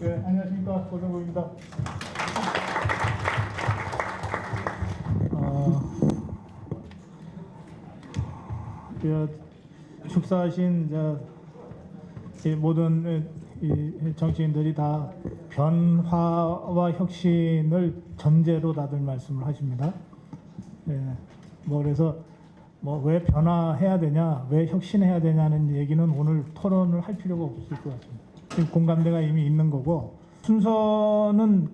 네, 안녕하십니까, 고정국입니다. 축사하신 이 모든 이 정치인들이 다 변화와 혁신을 전제로 다들 말씀을 하십니다. 예, 그래서 왜 변화해야 되냐, 왜 혁신해야 되냐는 얘기는 오늘 토론을 할 필요가 없을 것 같습니다. 지금 공감대가 이미 있는 거고, 순서는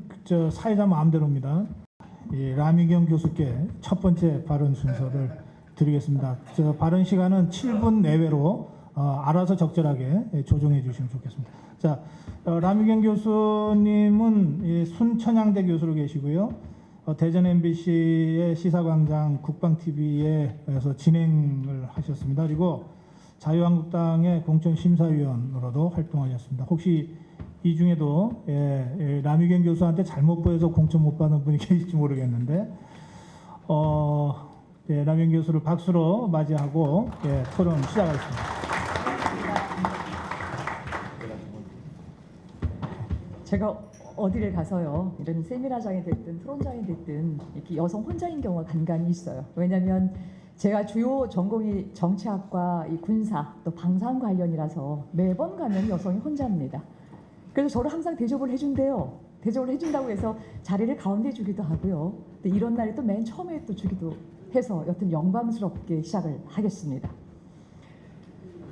사회자 마음대로입니다. 라미경 교수께 첫 번째 발언 순서를 드리겠습니다. 발언 시간은 7분 내외로 알아서 적절하게 조정해 주시면 좋겠습니다. 자, 라미경 교수님은 순천향대 교수로 계시고요. 대전 MBC의 시사광장 국방TV에서 진행을 하셨습니다. 그리고 자유한국당의 공천심사위원으로도 활동하셨습니다. 혹시 이 중에도 라미경 교수한테 잘못 보여서 공천 못 받은 분이 계실지 모르겠는데 라미경 교수를 박수로 맞이하고 토론 시작하겠습니다. 제가 어디를 가서요, 이런 세미나장이 됐든 토론장이 됐든 이렇게 여성 혼자인 경우가 간간히 있어요. 왜냐하면 제가 주요 전공이 정치학과, 이 군사 또 방산 관련이라서 매번 가면 여성이 혼자입니다. 그래서 저를 항상 대접을 해준대요. 대접을 해준다고 해서 자리를 가운데 주기도 하고요. 또 이런 날이 또 맨 처음에 또 주기도 해서 여튼 영광스럽게 시작을 하겠습니다.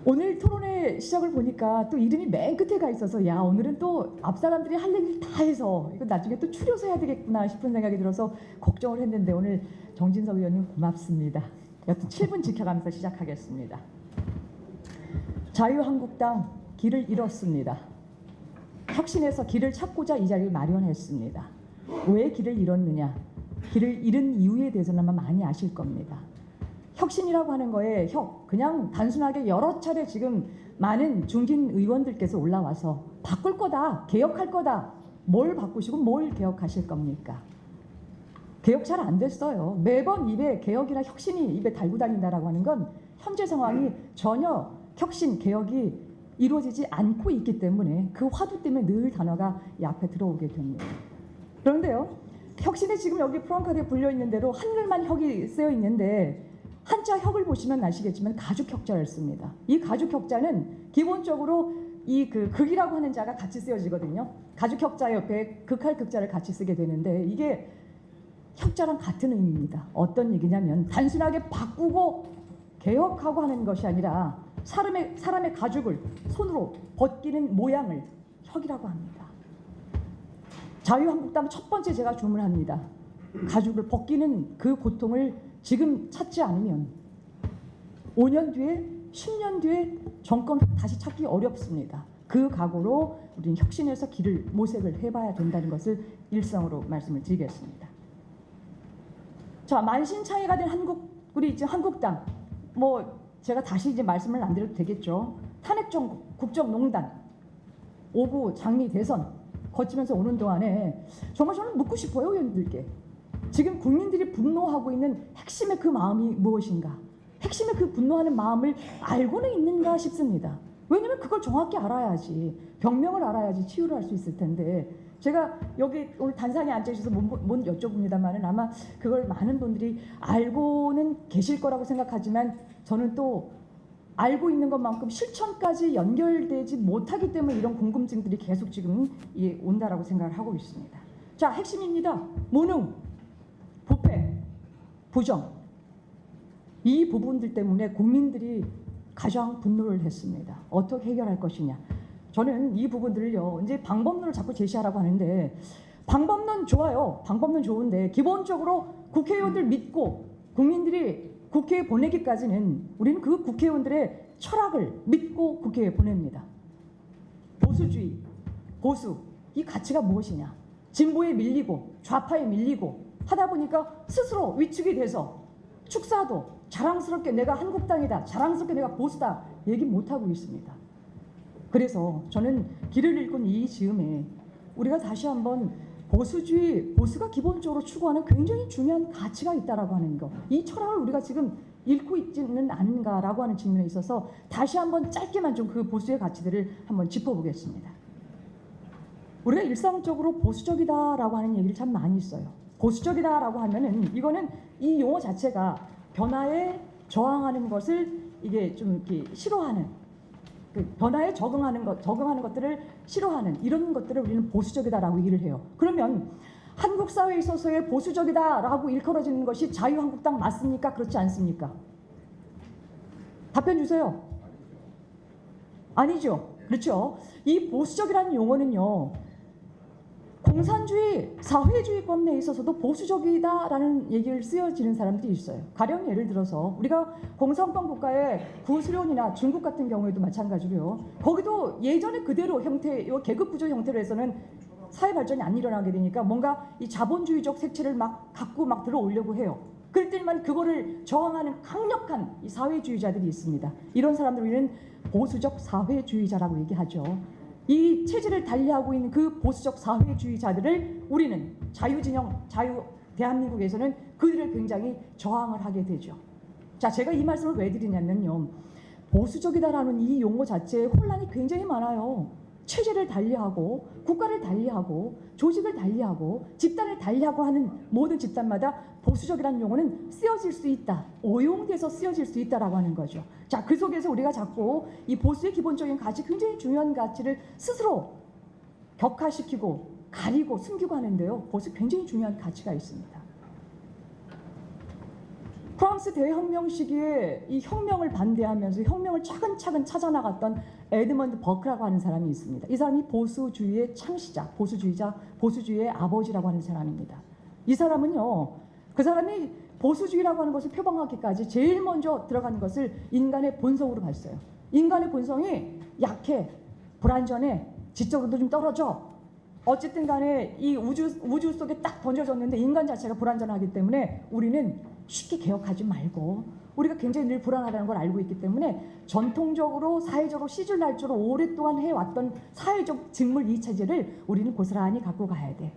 오늘 토론의 시작을 보니까 또 이름이 맨 끝에 가 있어서, 야, 오늘은 또 앞 사람들이 할 얘기를 다 해서 이거 나중에 또 추려서 해야 되겠구나 싶은 생각이 들어서 걱정을 했는데, 오늘 정진석 의원님 고맙습니다. 여튼 7분 지켜가면서 시작하겠습니다. 자유한국당 길을 잃었습니다. 혁신에서 길을 찾고자 이 자리를 마련했습니다. 왜 길을 잃었느냐? 길을 잃은 이유에 대해서는 아마 많이 아실 겁니다. 혁신이라고 하는 거에 그냥 단순하게 여러 차례 지금 많은 중진 의원들께서 올라와서 바꿀 거다, 개혁할 거다. 뭘 바꾸시고 뭘 개혁하실 겁니까? 개혁 잘 안 됐어요. 매번 입에 개혁이나 혁신이 입에 달고 다닌다라고 하는 건 현재 상황이 전혀 혁신, 개혁이 이루어지지 않고 있기 때문에 그 화두 때문에 늘 단어가 이 앞에 들어오게 됩니다. 그런데요, 혁신에 지금 여기 프랑카드에 불려 있는 대로 한글만 혁이 쓰여 있는데, 한자 혁을 보시면 아시겠지만 가죽 혁자를 씁니다. 이 가죽 혁자는 기본적으로 이 극이라고 하는 자가 같이 쓰여지거든요. 가죽 혁자 옆에 극할 극자를 같이 쓰게 되는데, 이게 혁자랑 같은 의미입니다. 어떤 얘기냐면 단순하게 바꾸고 개혁하고 하는 것이 아니라 사람의 가죽을 손으로 벗기는 모양을 혁이라고 합니다. 자유한국당 첫 번째 제가 주문합니다. 가죽을 벗기는 그 고통을 지금 찾지 않으면 5년 뒤에, 10년 뒤에 정권 다시 찾기 어렵습니다. 그 각오로 우리는 혁신에서 길을 모색을 해봐야 된다는 것을 일성으로 말씀을 드리겠습니다. 자, 만신창이가 된 우리 이제 한국당, 제가 다시 이제 말씀을 안 드려도 되겠죠. 탄핵정국, 국정농단, 5구 장미 대선 거치면서 오는 동안에 정말 저는 묻고 싶어요, 의원들께. 지금 국민들이 분노하고 있는 핵심의 그 마음이 무엇인가? 핵심의 그 분노하는 마음을 알고는 있는가 싶습니다. 왜냐하면 그걸 정확히 알아야지, 병명을 알아야지 치유를 할 수 있을 텐데, 제가 여기 오늘 단상에 앉아있어서 못 여쭤봅니다만은 아마 그걸 많은 분들이 알고는 계실 거라고 생각하지만, 저는 또 알고 있는 것만큼 실천까지 연결되지 못하기 때문에 이런 궁금증들이 계속 지금 온다라고 생각을 하고 있습니다. 자, 핵심입니다. 무능, 부패, 부정. 이 부분들 때문에 국민들이 가장 분노를 했습니다. 어떻게 해결할 것이냐. 저는 이 부분들을요, 이제 방법론을 자꾸 제시하라고 하는데, 방법론 좋아요. 방법론 좋은데 기본적으로 국회의원들 믿고 국민들이 국회에 보내기까지는 우리는 그 국회의원들의 철학을 믿고 국회에 보냅니다. 보수주의, 보수, 이 가치가 무엇이냐. 진보에 밀리고 좌파에 밀리고 하다 보니까 스스로 위축이 돼서 축사도 자랑스럽게 내가 한국당이다, 자랑스럽게 내가 보수다 얘기 못하고 있습니다. 그래서 저는 길을 잃은 이 즈음에 우리가 다시 한번 보수가 기본적으로 추구하는 굉장히 중요한 가치가 있다라고 하는 거, 이 철학을 우리가 지금 잃고 있지는 않은가라고 하는 측면에 있어서 다시 한번 짧게만 좀 그 보수의 가치들을 한번 짚어보겠습니다. 우리가 일상적으로 보수적이다라고 하는 얘기를 참 많이 써요. 보수적이다라고 하면은 이거는 이 용어 자체가 변화에 저항하는 것을 이게 좀 이렇게 싫어하는, 그 변화에 적응하는 것들을 싫어하는 이런 것들을 우리는 보수적이다라고 얘기를 해요. 그러면 한국 사회에 있어서의 보수적이다라고 일컬어지는 것이 자유한국당 맞습니까? 그렇지 않습니까? 답변 주세요. 아니죠. 그렇죠. 이 보수적이라는 용어는요, 공산주의, 사회주의권 내에 있어서도 보수적이다라는 얘기를 쓰여지는 사람들이 있어요. 가령 예를 들어서 우리가 공산권 국가의 구소련이나 중국 같은 경우에도 마찬가지로요. 거기도 예전에 그대로 형태, 요 계급 구조 형태로 해서는 사회 발전이 안 일어나게 되니까 뭔가 이 자본주의적 색채를 막 갖고 막 들어오려고 해요. 그럴 때만 그거를 저항하는 강력한 이 사회주의자들이 있습니다. 이런 사람들 우리는 보수적 사회주의자라고 얘기하죠. 이 체질을 달리하고 있는 그 보수적 사회주의자들을 우리는 자유진영, 대한민국에서는 그들을 굉장히 저항을 하게 되죠. 자, 제가 이 말씀을 왜 드리냐면요. 보수적이다라는 이 용어 자체에 혼란이 굉장히 많아요. 체제를 달리하고 국가를 달리하고 조직을 달리하고 집단을 달리하고 하는 모든 집단마다 보수적이라는 용어는 쓰여질 수 있다. 오용돼서 쓰여질 수 있다라고 하는 거죠. 자, 그 속에서 우리가 자꾸 이 보수의 기본적인 가치, 굉장히 중요한 가치를 스스로 격화시키고 가리고 숨기고 하는데요. 보수 굉장히 중요한 가치가 있습니다. 프랑스 대혁명 시기에 이 혁명을 반대하면서 혁명을 차근차근 찾아나갔던 에드먼드 버크라고 하는 사람이 있습니다. 이 사람이 보수주의의 창시자, 보수주의의 아버지라고 하는 사람입니다. 이 사람은요, 그 사람이 보수주의라고 하는 것을 표방하기까지 제일 먼저 들어가는 것을 인간의 본성으로 봤어요. 인간의 본성이 약해, 불완전해, 지적으로도 좀 떨어져. 어쨌든 간에 이 우주 속에 딱 던져졌는데 인간 자체가 불완전하기 때문에 우리는 쉽게 개혁하지 말고 우리가 굉장히 늘 불안하다는 걸 알고 있기 때문에 전통적으로 사회적으로 시줄날조로 오랫동안 해왔던 사회적 직물 이체제를 우리는 고스란히 갖고 가야 돼.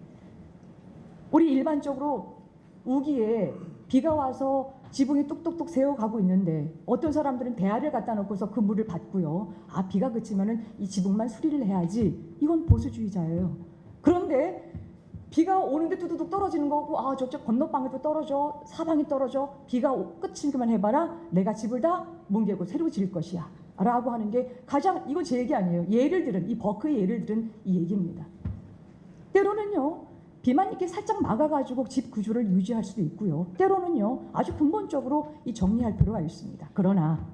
우리 일반적으로 우기에 비가 와서 지붕이 뚝뚝뚝 새어가고 있는데 어떤 사람들은 대야를 갖다 놓고서 그 물을 받고요. 아, 비가 그치면은 이 지붕만 수리를 해야지. 이건 보수주의자예요. 그런데 비가 오는데 두두둑 떨어지는 거고, 아, 저쪽 건너방에도 떨어져, 사방이 떨어져, 비가 끝이기만 해봐라, 내가 집을 다 뭉개고 새로 지을 것이야 라고 하는 게 가장, 이건 제 얘기 아니에요. 예를 들은, 이 버크의 예를 들은 이 얘기입니다. 때로는요, 비만 이렇게 살짝 막아가지고 집 구조를 유지할 수도 있고요. 때로는요, 아주 근본적으로 이 정리할 필요가 있습니다. 그러나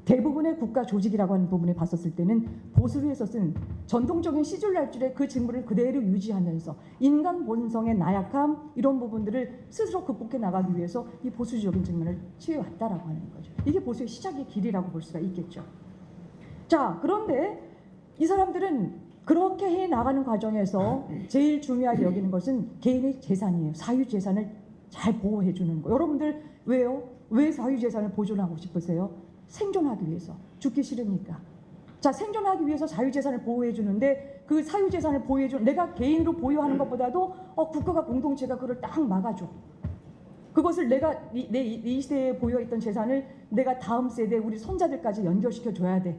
대부분의 국가 조직이라고 하는 부분에 봤었을 때는 보수에서 쓴 전통적인 시줄날줄의 그 직무를 그대로 유지하면서 인간 본성의 나약함, 이런 부분들을 스스로 극복해 나가기 위해서 이 보수적인 측면을 취해왔다라고 하는 거죠. 이게 보수의 시작의 길이라고 볼 수가 있겠죠. 자, 그런데 이 사람들은 그렇게 해 나가는 과정에서 제일 중요하게 여기는 것은 개인의 재산이에요. 사유재산을 잘 보호해 주는 거. 여러분들 왜요? 왜 사유재산을 보존하고 싶으세요? 생존하기 위해서. 죽기 싫으니까. 자, 생존하기 위해서 사유재산을 보호해 주는데 그 사유재산을 보호해 주는, 내가 개인으로 보유하는 것보다도 국가가, 공동체가 그걸 딱 막아줘. 그것을 내가 이 시대에 보유했던 재산을 내가 다음 세대 우리 손자들까지 연결시켜 줘야 돼.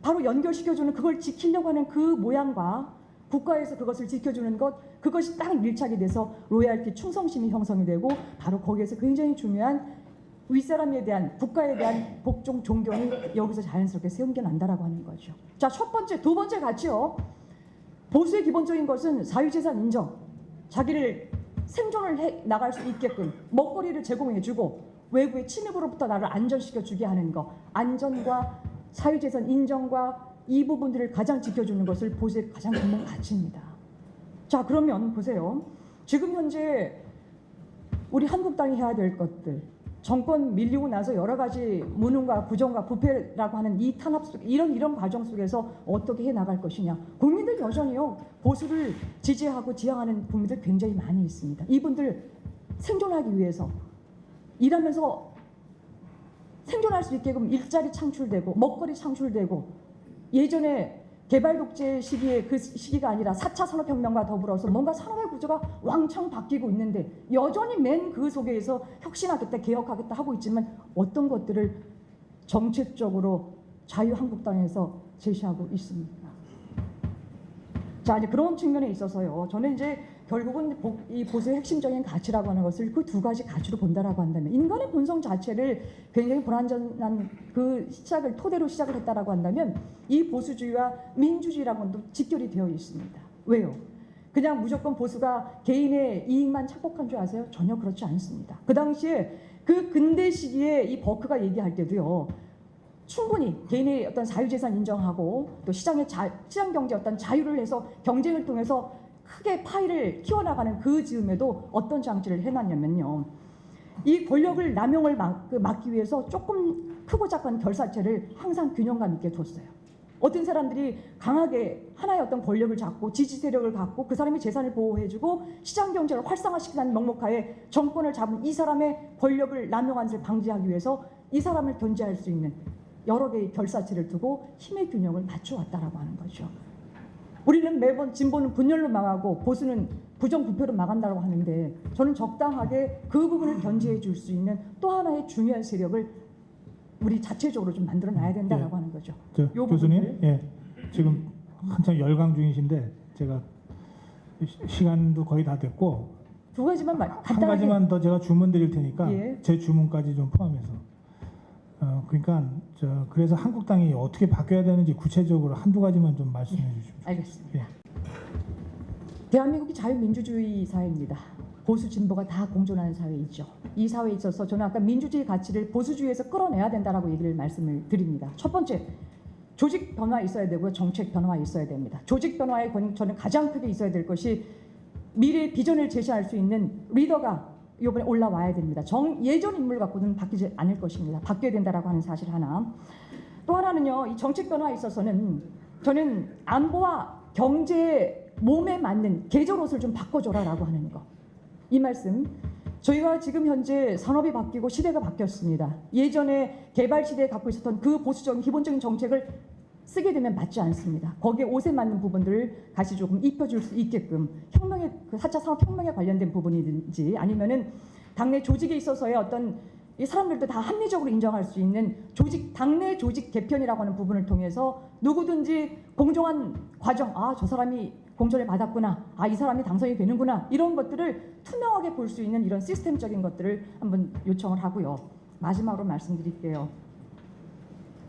바로 연결시켜주는, 그걸 지키려고 하는 그 모양과 국가에서 그것을 지켜주는 것, 그것이 딱 밀착이 돼서 로얄티 충성심이 형성이 되고 바로 거기에서 굉장히 중요한 윗사람에 대한, 국가에 대한 복종, 존경이 여기서 자연스럽게 생겨난다라고 하는 거죠. 자, 첫 번째, 두 번째 가치요. 보수의 기본적인 것은 사유재산 인정, 자기를 생존을 해 나갈 수 있게끔 먹거리를 제공해주고 외부의 침입으로부터 나를 안전시켜주게 하는 것, 안전과 사유재산 인정과 이 부분들을 가장 지켜주는 것을 보수의 가장 근본 가치입니다. 자, 그러면 보세요. 지금 현재 우리 한국당이 해야 될 것들, 정권 밀리고 나서 여러 가지 무능과 부정과 부패라고 하는 이 탄압 속, 이런 과정 속에서 어떻게 해 나갈 것이냐. 국민들 여전히요, 보수를 지지하고 지향하는 국민들 굉장히 많이 있습니다. 이분들 생존하기 위해서 일하면서 생존할 수 있게끔 일자리 창출되고 먹거리 창출되고, 예전에 개발 독재 시기에 그 시기가 아니라 4차 산업혁명과 더불어서 뭔가 산업의 구조가 왕창 바뀌고 있는데 여전히 맨 그 속에서 혁신하겠다, 개혁하겠다 하고 있지만 어떤 것들을 정책적으로 자유한국당에서 제시하고 있습니다. 자, 이제 그런 측면에 있어서요. 저는 이제 결국은 이 보수의 핵심적인 가치라고 하는 것을 그 두 가지 가치로 본다라고 한다면 인간의 본성 자체를 굉장히 불완전한 그 시작을 토대로 시작을 했다라고 한다면 이 보수주의와 민주주의라고는 또 직결이 되어 있습니다. 왜요? 그냥 무조건 보수가 개인의 이익만 착복한 줄 아세요? 전혀 그렇지 않습니다. 그 당시에 그 근대 시기에 이 버크가 얘기할 때도요. 충분히 개인의 어떤 사유재산 인정하고 또 시장 경제 어떤 자유를 해서 경쟁을 통해서 크게 파이를 키워나가는 그 즈음에도 어떤 장치를 해놨냐면요. 이 권력을 남용을 막기 위해서 조금 크고 작은 결사체를 항상 균형감 있게 뒀어요. 어떤 사람들이 강하게 하나의 어떤 권력을 잡고 지지 세력을 갖고 그 사람의 재산을 보호해주고 시장 경제를 활성화시키는 명목하에 정권을 잡은 이 사람의 권력을 남용하는 것을 방지하기 위해서 이 사람을 견제할 수 있는 여러 개의 결사체를 두고 힘의 균형을 맞춰왔다라고 하는 거죠. 우리는 매번 진보는 분열로 망하고 보수는 부정부패로 망한다고 하는데 저는 적당하게 그 부분을 견제해 줄 수 있는 또 하나의 중요한 세력을 우리 자체적으로 좀 만들어놔야 된다라고 하는 거죠. 교수님, 지금 한참 열강 중이신데 제가 시간도 거의 다 됐고 두 가지만 한 가지만 더 제가 주문 드릴 테니까 제 주문까지 좀 포함해서 그러니까 그래서 한국당이 어떻게 바뀌어야 되는지 구체적으로 한두 가지만 좀 말씀해 주십시오. 알겠습니다. 대한민국이 자유민주주의 사회입니다. 보수 진보가 다 공존하는 사회이죠. 이 사회에 있어서 저는 아까 민주주의 가치를 보수주의에서 끌어내야 된다라고 말씀을 드립니다. 첫 번째, 조직 변화 있어야 되고요. 정책 변화 있어야 됩니다. 조직 변화에 저는 가장 크게 있어야 될 것이 미래의 비전을 제시할 수 있는 리더가 이번에 올라와야 됩니다. 예전 인물 갖고는 바뀌지 않을 것입니다. 바뀌어야 된다라고 하는 사실 하나. 또 하나는요. 이 정책 변화에 있어서는 저는 안보와 경제의 몸에 맞는 계절 옷을 좀 바꿔줘라라고 하는 거. 이 말씀. 저희가 지금 현재 산업이 바뀌고 시대가 바뀌었습니다. 예전에 개발 시대에 갖고 있었던 그 보수적인 기본적인 정책을 쓰게 되면 맞지 않습니다. 거기에 옷에 맞는 부분들을 다시 조금 입혀줄 수 있게끔 혁명의 그 4차 산업혁명에 관련된 부분이든지 아니면은 당내 조직에 있어서의 어떤 이 사람들도 다 합리적으로 인정할 수 있는 당내 조직 개편이라고 하는 부분을 통해서 누구든지 공정한 과정, 저 사람이 공천을 받았구나, 이 사람이 당선이 되는구나 이런 것들을 투명하게 볼 수 있는 이런 시스템적인 것들을 한번 요청을 하고요. 마지막으로 말씀드릴게요.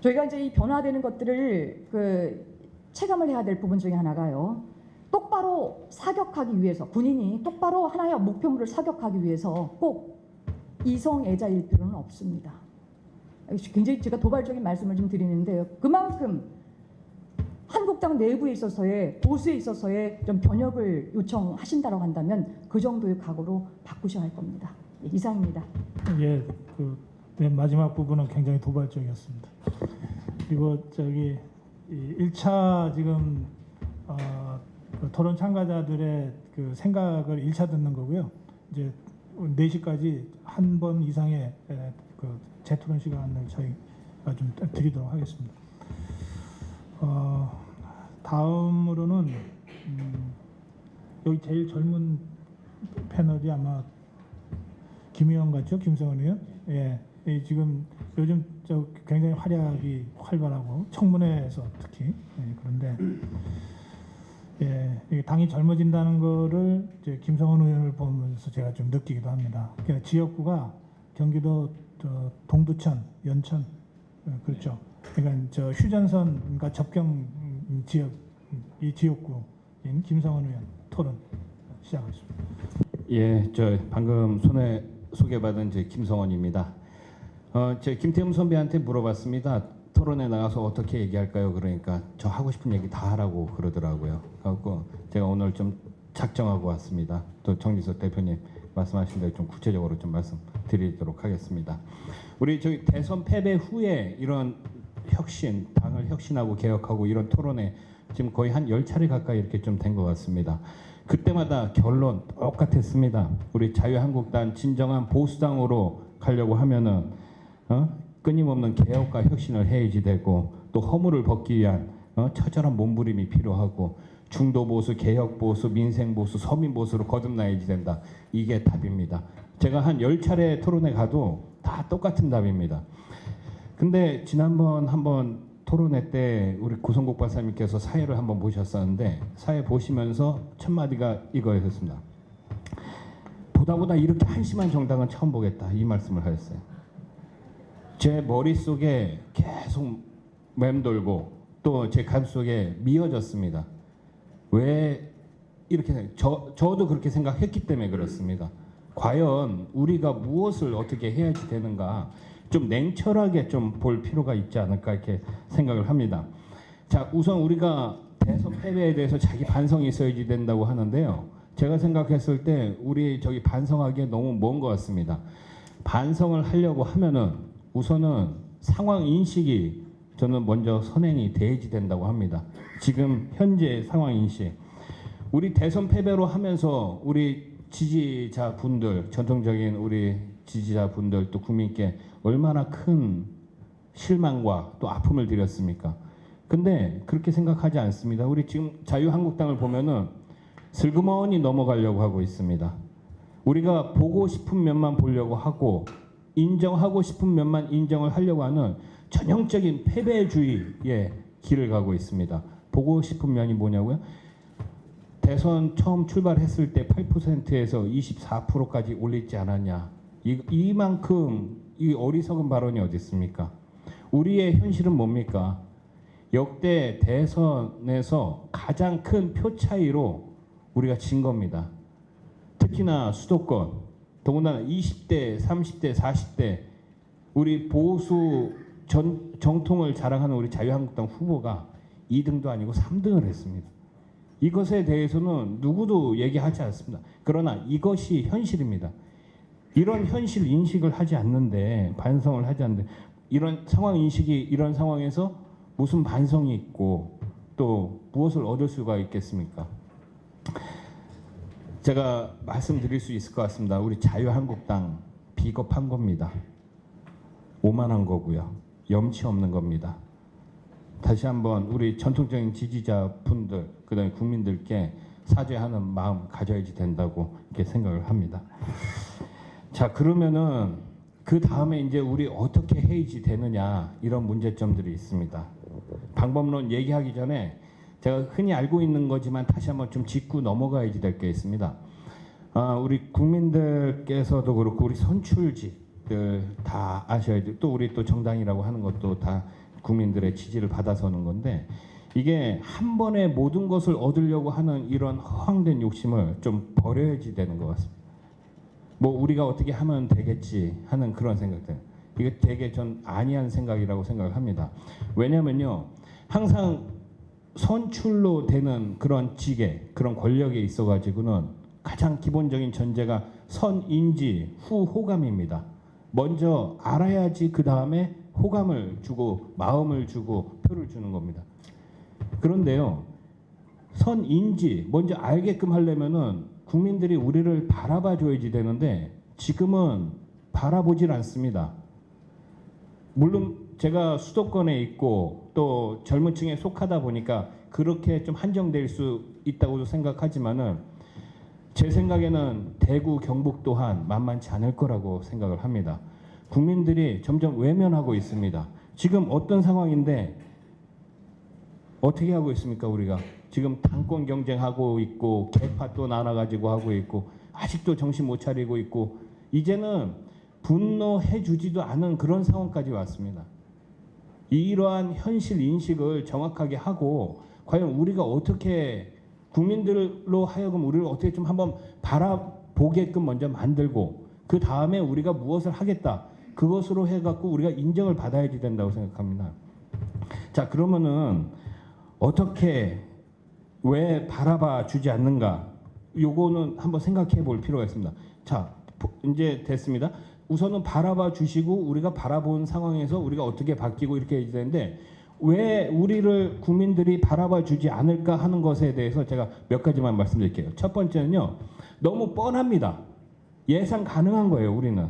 저희가 이제 이 변화되는 것들을 체감을 해야 될 부분 중에 하나가요. 똑바로 사격하기 위해서 군인이 똑바로 하나의 목표물을 사격하기 위해서 꼭 이성애자일 필요는 없습니다. 굉장히 제가 도발적인 말씀을 좀 드리는데요. 그만큼 한국당 내부에 있어서의 보수에 있어서의 좀 변혁을 요청하신다고 한다면 그 정도의 각오로 바꾸셔야 할 겁니다. 이상입니다. 맨 마지막 부분은 굉장히 도발적이었습니다. 그리고 이 1차 지금 그 토론 참가자들의 그 생각을 1차 듣는 거고요. 이제 4시까지 한 번 이상의 그 재토론 시간을 저희가 좀 드리도록 하겠습니다. 다음으로는 여기 제일 젊은 패널이 아마 김 의원 같죠? 김성원 의원? 지금 요즘 굉장히 활약이 활발하고 청문회에서 특히 그런데 당이 젊어진다는 거를 이제 김성원 의원을 보면서 제가 좀 느끼기도 합니다. 그러니까 지역구가 경기도 동두천, 연천 그렇죠. 그러니까 휴전선과 접경 지역 이 지역구인 김성원 의원 토론 시작하겠습니다. 저 방금 소개받은 김성원입니다. 제 김태흠 선배한테 물어봤습니다. 토론에 나가서 어떻게 얘기할까요? 그러니까 저 하고 싶은 얘기 다 하라고 그러더라고요. 그래서 제가 오늘 좀 작정하고 왔습니다. 또 정진석 대표님 말씀하신 대로 좀 구체적으로 좀 말씀드리도록 하겠습니다. 우리 저희 대선 패배 후에 이런 혁신, 당을 혁신하고 개혁하고 이런 토론에 지금 거의 한 10차례 가까이 이렇게 좀 된 것 같습니다. 그때마다 결론 똑같았습니다. 우리 자유한국당 진정한 보수당으로 가려고 하면은 끊임없는 개혁과 혁신을 해야지 되고 또 허물을 벗기 위한 처절한 몸부림이 필요하고 중도 보수, 개혁 보수, 민생 보수, 서민 보수로 거듭나야지 된다. 이게 답입니다. 제가 한 10차례 토론회 가도 다 똑같은 답입니다. 근데 지난번 한번 토론회 때 우리 고성국 박사님께서 사회를 한번 보셨었는데 사회 보시면서 첫 마디가 이거였습니다. 보다 이렇게 한심한 정당은 처음 보겠다. 이 말씀을 하셨어요. 제 머릿속에 계속 맴돌고 또 제 가슴속에 미어졌습니다. 왜 이렇게 저도 그렇게 생각했기 때문에 그렇습니다. 과연 우리가 무엇을 어떻게 해야지 되는가 좀 냉철하게 좀 볼 필요가 있지 않을까 이렇게 생각을 합니다. 자, 우선 우리가 대선 패배에 대해서 자기 반성이 있어야지 된다고 하는데요. 제가 생각했을 때 우리 저기 반성하기에 너무 먼 것 같습니다. 반성을 하려고 하면은 우선은 상황 인식이 저는 먼저 선행이 돼야지 된다고 합니다. 지금 현재 상황 인식. 우리 대선 패배로 하면서 우리 지지자분들, 전통적인 우리 지지자분들 또 국민께 얼마나 큰 실망과 또 아픔을 드렸습니까? 근데 그렇게 생각하지 않습니다. 우리 지금 자유한국당을 보면은 슬그머니 넘어가려고 하고 있습니다. 우리가 보고 싶은 면만 보려고 하고 인정하고 싶은 면만 인정을 하려고 하는 전형적인 패배주의의 길을 가고 있습니다. 보고 싶은 면이 뭐냐고요? 대선 처음 출발했을 때 8%에서 24%까지 올리지 않았냐. 이만큼 이 어리석은 발언이 어디 있습니까? 우리의 현실은 뭡니까? 역대 대선에서 가장 큰 표 차이로 우리가 진 겁니다. 특히나 수도권, 더군다나 20대, 30대, 40대 우리 보수 정통을 자랑하는 우리 자유한국당 후보가 2등도 아니고 3등을 했습니다. 이것에 대해서는 누구도 얘기하지 않습니다. 그러나 이것이 현실입니다. 이런 현실 인식을 하지 않는데 반성을 하지 않는데 이런 상황 인식이 이런 상황에서 무슨 반성이 있고 또 무엇을 얻을 수가 있겠습니까? 제가 말씀드릴 수 있을 것 같습니다. 우리 자유한국당 비겁한 겁니다. 오만한 거고요. 염치 없는 겁니다. 다시 한번 우리 전통적인 지지자분들 그다음에 국민들께 사죄하는 마음 가져야지 된다고 이렇게 생각을 합니다. 자, 그러면은 그 다음에 이제 우리 어떻게 해야지 되느냐 이런 문제점들이 있습니다. 방법론 얘기하기 전에 제가 흔히 알고 있는 거지만 다시 한번 좀 짚고 넘어가야지 될 게 있습니다. 우리 국민들께서도 그렇고 우리 선출직들 다 아셔야 돼요. 또 우리 또 정당이라고 하는 것도 다 국민들의 지지를 받아서 하는 건데 이게 한 번에 모든 것을 얻으려고 하는 이런 허황된 욕심을 좀 버려야지 되는 것 같습니다. 뭐 우리가 어떻게 하면 되겠지 하는 그런 생각들. 이게 되게 전 아니한 생각이라고 생각을 합니다. 왜냐면요. 항상 선출로 되는 그런 직에 그런 권력에 있어 가지고는 가장 기본적인 전제가 선인지 후호감입니다. 먼저 알아야지 그 다음에 호감을 주고 마음을 주고 표를 주는 겁니다. 그런데요. 선인지 먼저 알게끔 하려면은 국민들이 우리를 바라봐 줘야지 되는데 지금은 바라보질 않습니다. 물론 제가 수도권에 있고 또 젊은 층에 속하다 보니까 그렇게 좀 한정될 수 있다고도 생각하지만은 제 생각에는 대구, 경북 또한 만만치 않을 거라고 생각을 합니다. 국민들이 점점 외면하고 있습니다. 지금 어떤 상황인데 어떻게 하고 있습니까? 우리가 지금 당권 경쟁하고 있고 개파 또 나눠가지고 하고 있고 아직도 정신 못 차리고 있고 이제는 분노해 주지도 않은 그런 상황까지 왔습니다. 이러한 현실 인식을 정확하게 하고 과연 우리가 어떻게 국민들로 하여금 우리를 어떻게 좀 한번 바라보게끔 먼저 만들고 그 다음에 우리가 무엇을 하겠다 그것으로 해갖고 우리가 인정을 받아야지 된다고 생각합니다. 자, 그러면은 어떻게 왜 바라봐 주지 않는가? 요거는 한번 생각해 볼 필요가 있습니다. 자, 이제 됐습니다. 우선은 바라봐 주시고 우리가 바라본 상황에서 우리가 어떻게 바뀌고 이렇게 해야 되는데 왜 우리를 국민들이 바라봐 주지 않을까 하는 것에 대해서 제가 몇 가지만 말씀드릴게요. 첫 번째는요. 너무 뻔합니다. 예상 가능한 거예요, 우리는.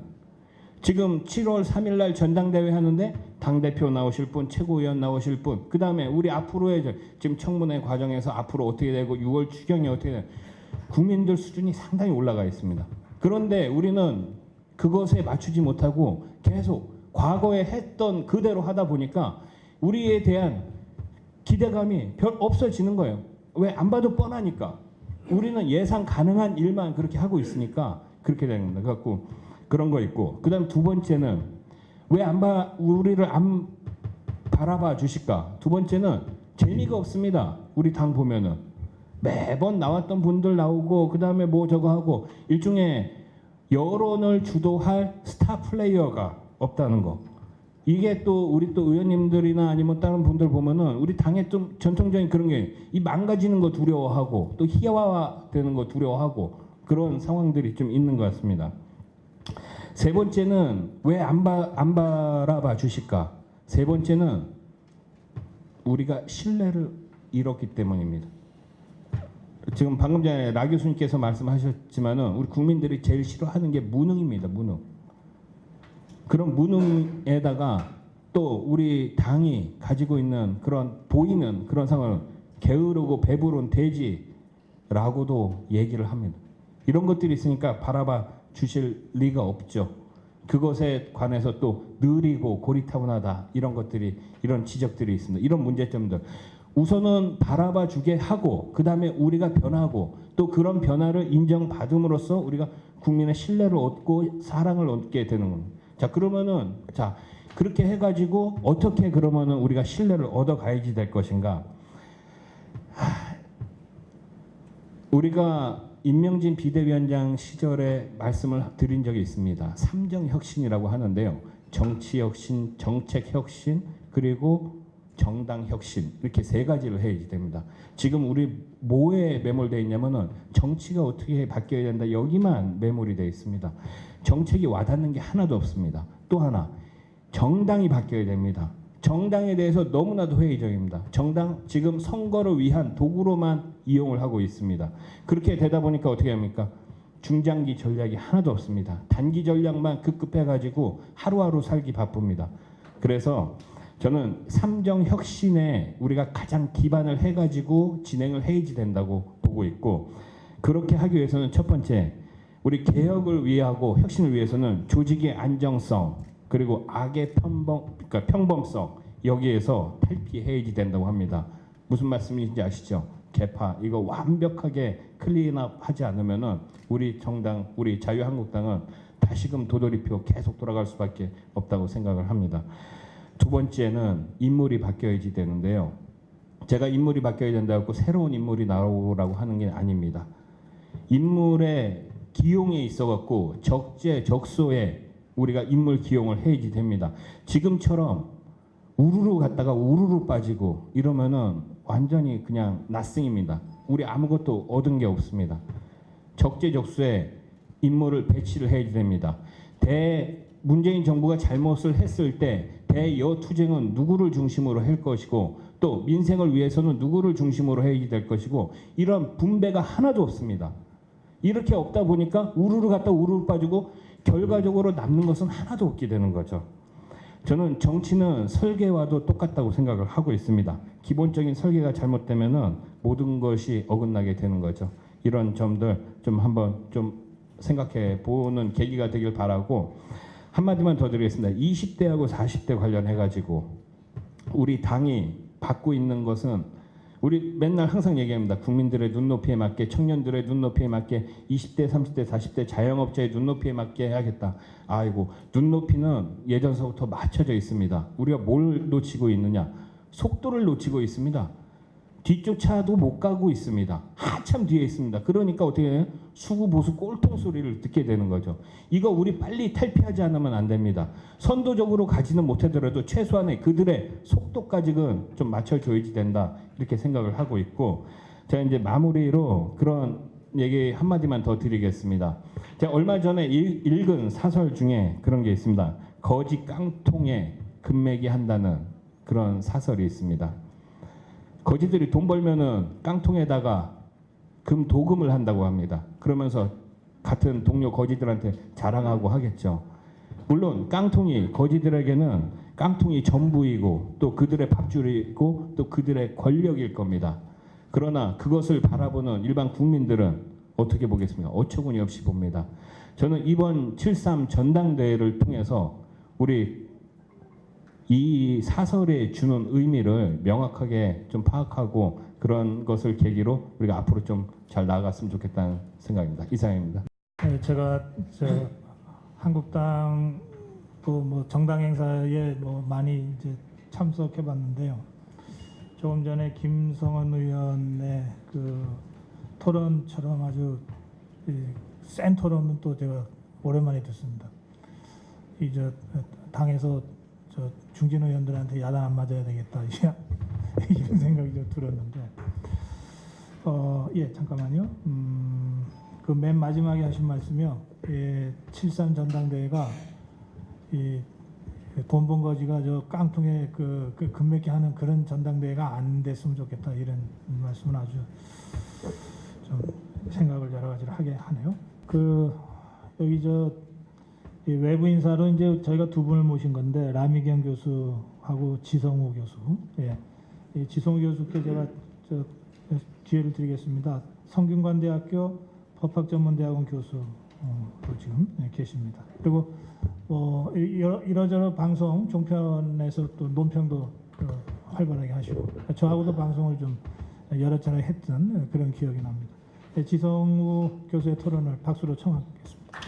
지금 7월 3일 날 전당대회 하는데 당대표 나오실 분, 최고위원 나오실 분, 그 다음에 우리 앞으로의 지금 청문회 과정에서 앞으로 어떻게 되고 6월 추경이 어떻게 되고 국민들 수준이 상당히 올라가 있습니다. 그런데 우리는 그것에 맞추지 못하고 계속 과거에 했던 그대로 하다 보니까 우리에 대한 기대감이 별 없어지는 거예요. 왜? 안 봐도 뻔하니까. 우리는 예상 가능한 일만 그렇게 하고 있으니까 그렇게 되는 겁니다. 그래갖고 그런 거 있고, 그다음 두 번째는 왜 우리를 안 바라봐 주실까? 두 번째는 재미가 없습니다. 우리 당 보면은 매번 나왔던 분들 나오고 그다음에 뭐 저거 하고 일종의 여론을 주도할 스타 플레이어가 없다는 거. 이게 또 우리 또 의원님들이나 아니면 다른 분들 보면은 우리 당의 좀 전통적인 그런 게 이 망가지는 거 두려워하고 또 희화화되는 거 두려워하고 그런 상황들이 좀 있는 것 같습니다. 세 번째는 왜 안 바라봐 주실까? 세 번째는 우리가 신뢰를 잃었기 때문입니다. 지금 방금 전에 라 교수님께서 말씀하셨지만은 우리 국민들이 제일 싫어하는 게 무능입니다. 무능. 그런 무능에다가 또 우리 당이 가지고 있는 그런 보이는 그런 상황을 게으르고 배부른 돼지라고도 얘기를 합니다. 이런 것들이 있으니까 바라봐 주실 리가 없죠. 그것에 관해서 또 느리고 고리타분하다 이런 것들이 이런 지적들이 있습니다. 이런 문제점들 우선은 바라봐 주게 하고 그 다음에 우리가 변하고 또 그런 변화를 인정받음으로써 우리가 국민의 신뢰를 얻고 사랑을 얻게 되는 겁니다. 자 그러면은 자 그렇게 해가지고 어떻게 그러면은 우리가 신뢰를 얻어가야지 될 것인가? 우리가 임명진 비대위원장 시절에 말씀을 드린 적이 있습니다. 삼정혁신이라고 하는데요. 정치혁신, 정책혁신, 그리고 정당혁신 이렇게 세 가지를 해야지 됩니다. 지금 우리 뭐에 매몰되어 있냐면은 정치가 어떻게 바뀌어야 된다 여기만 매몰이 되어 있습니다. 정책이 와닿는 게 하나도 없습니다. 또 하나 정당이 바뀌어야 됩니다. 정당에 대해서 너무나도 회의적입니다. 정당 지금 선거를 위한 도구로만 이용을 하고 있습니다. 그렇게 되다 보니까 어떻게 합니까? 중장기 전략이 하나도 없습니다. 단기 전략만 급급해가지고 하루하루 살기 바쁩니다. 그래서 저는 삼정혁신에 우리가 가장 기반을 해가지고 진행을 해야지 된다고 보고 있고 그렇게 하기 위해서는 첫 번째 우리 개혁을 위하고 혁신을 위해서는 조직의 안정성 그리고 악의 평범성 여기에서 탈피해야지 된다고 합니다. 무슨 말씀인지 아시죠? 개파 이거 완벽하게 클린업 하지 않으면은 우리 정당 우리 자유한국당은 다시금 도돌이표 계속 돌아갈 수밖에 없다고 생각을 합니다. 두 번째는 인물이 바뀌어야지 되는데요. 제가 인물이 바뀌어야 된다고 새로운 인물이 나오라고 하는 게 아닙니다. 인물의 기용에 있어갖고 적재적소에 우리가 인물 기용을 해야지 됩니다. 지금처럼 우르르 갔다가 우르르 빠지고 이러면은 완전히 그냥 낫승입니다. 우리 아무것도 얻은 게 없습니다. 적재적소에 인물을 배치를 해야 됩니다. 문재인 정부가 잘못을 했을 때 대여투쟁은 누구를 중심으로 할 것이고 또 민생을 위해서는 누구를 중심으로 해야 될 것이고 이런 분배가 하나도 없습니다. 이렇게 없다 보니까 우르르 갔다 우르르 빠지고 결과적으로 남는 것은 하나도 없게 되는 거죠. 저는 정치는 설계와도 똑같다고 생각을 하고 있습니다. 기본적인 설계가 잘못되면은 모든 것이 어긋나게 되는 거죠. 이런 점들 좀 한번 좀 생각해 보는 계기가 되길 바라고 한마디만 더 드리겠습니다. 20대하고 40대 관련해 가지고 우리 당이 받고 있는 것은 우리 맨날 항상 얘기합니다. 국민들의 눈높이에 맞게 청년들의 눈높이에 맞게 20대, 30대, 40대 자영업자의 눈높이에 맞게 해야겠다. 아이고 눈높이는 예전서부터 맞춰져 있습니다. 우리가 뭘 놓치고 있느냐? 속도를 놓치고 있습니다. 뒤쫓아도 못 가고 있습니다. 한참 뒤에 있습니다. 그러니까 어떻게 해요? 수구보수 꼴통 소리를 듣게 되는 거죠. 이거 우리 빨리 탈피하지 않으면 안 됩니다. 선도적으로 가지는 못하더라도 최소한의 그들의 속도까지는 좀 맞춰줘야지 된다. 이렇게 생각을 하고 있고 제가 이제 마무리로 그런 얘기 한마디만 더 드리겠습니다. 제가 얼마 전에 읽은 사설 중에 그런 게 있습니다. 거지 깡통에 금매기 한다는 그런 사설이 있습니다. 거지들이 돈 벌면은 깡통에다가 도금을 한다고 합니다. 그러면서 같은 동료 거지들한테 자랑하고 하겠죠. 물론 깡통이 거지들에게는 깡통이 전부이고 또 그들의 밥줄이고 또 그들의 권력일 겁니다. 그러나 그것을 바라보는 일반 국민들은 어떻게 보겠습니까? 어처구니 없이 봅니다. 저는 이번 7.3 전당대회를 통해서 우리 이 사설에 주는 의미를 명확하게 좀 파악하고 그런 것을 계기로 우리가 앞으로 좀 잘 나아갔으면 좋겠다는 생각입니다. 이상입니다. 네, 제가 한국당 또 뭐 정당 행사에 뭐 많이 이제 참석해봤는데요. 조금 전에 김성원 의원의 그 토론처럼 아주 센 토론은 또 제가 오랜만에 듣습니다. 이 당에서 중진 의원들한테 야단 안 맞아야 되겠다 이런 생각이 좀 들었는데, 예, 잠깐만요. 그 맨 마지막에 하신 말씀이요. 7.3 전당대회가 돈 번 거지가 저 깡통에 그 금맥기 하는 그런 전당대회가 안 됐으면 좋겠다 이런 말씀은 아주 좀 생각을 여러 가지를 하게 하네요. 여기 이 외부 인사로 이제 저희가 두 분을 모신 건데 라미경 교수하고 지성우 교수. 예. 이 지성우 교수께 제가 기회를 드리겠습니다. 성균관대학교 법학전문대학원 교수로 지금 계십니다. 그리고 이러저러 방송 종편에서 또 논평도 활발하게 하시고 저하고도 방송을 좀 여러 차례 했던 그런 기억이 납니다. 네, 지성우 교수의 토론을 박수로 청하겠습니다.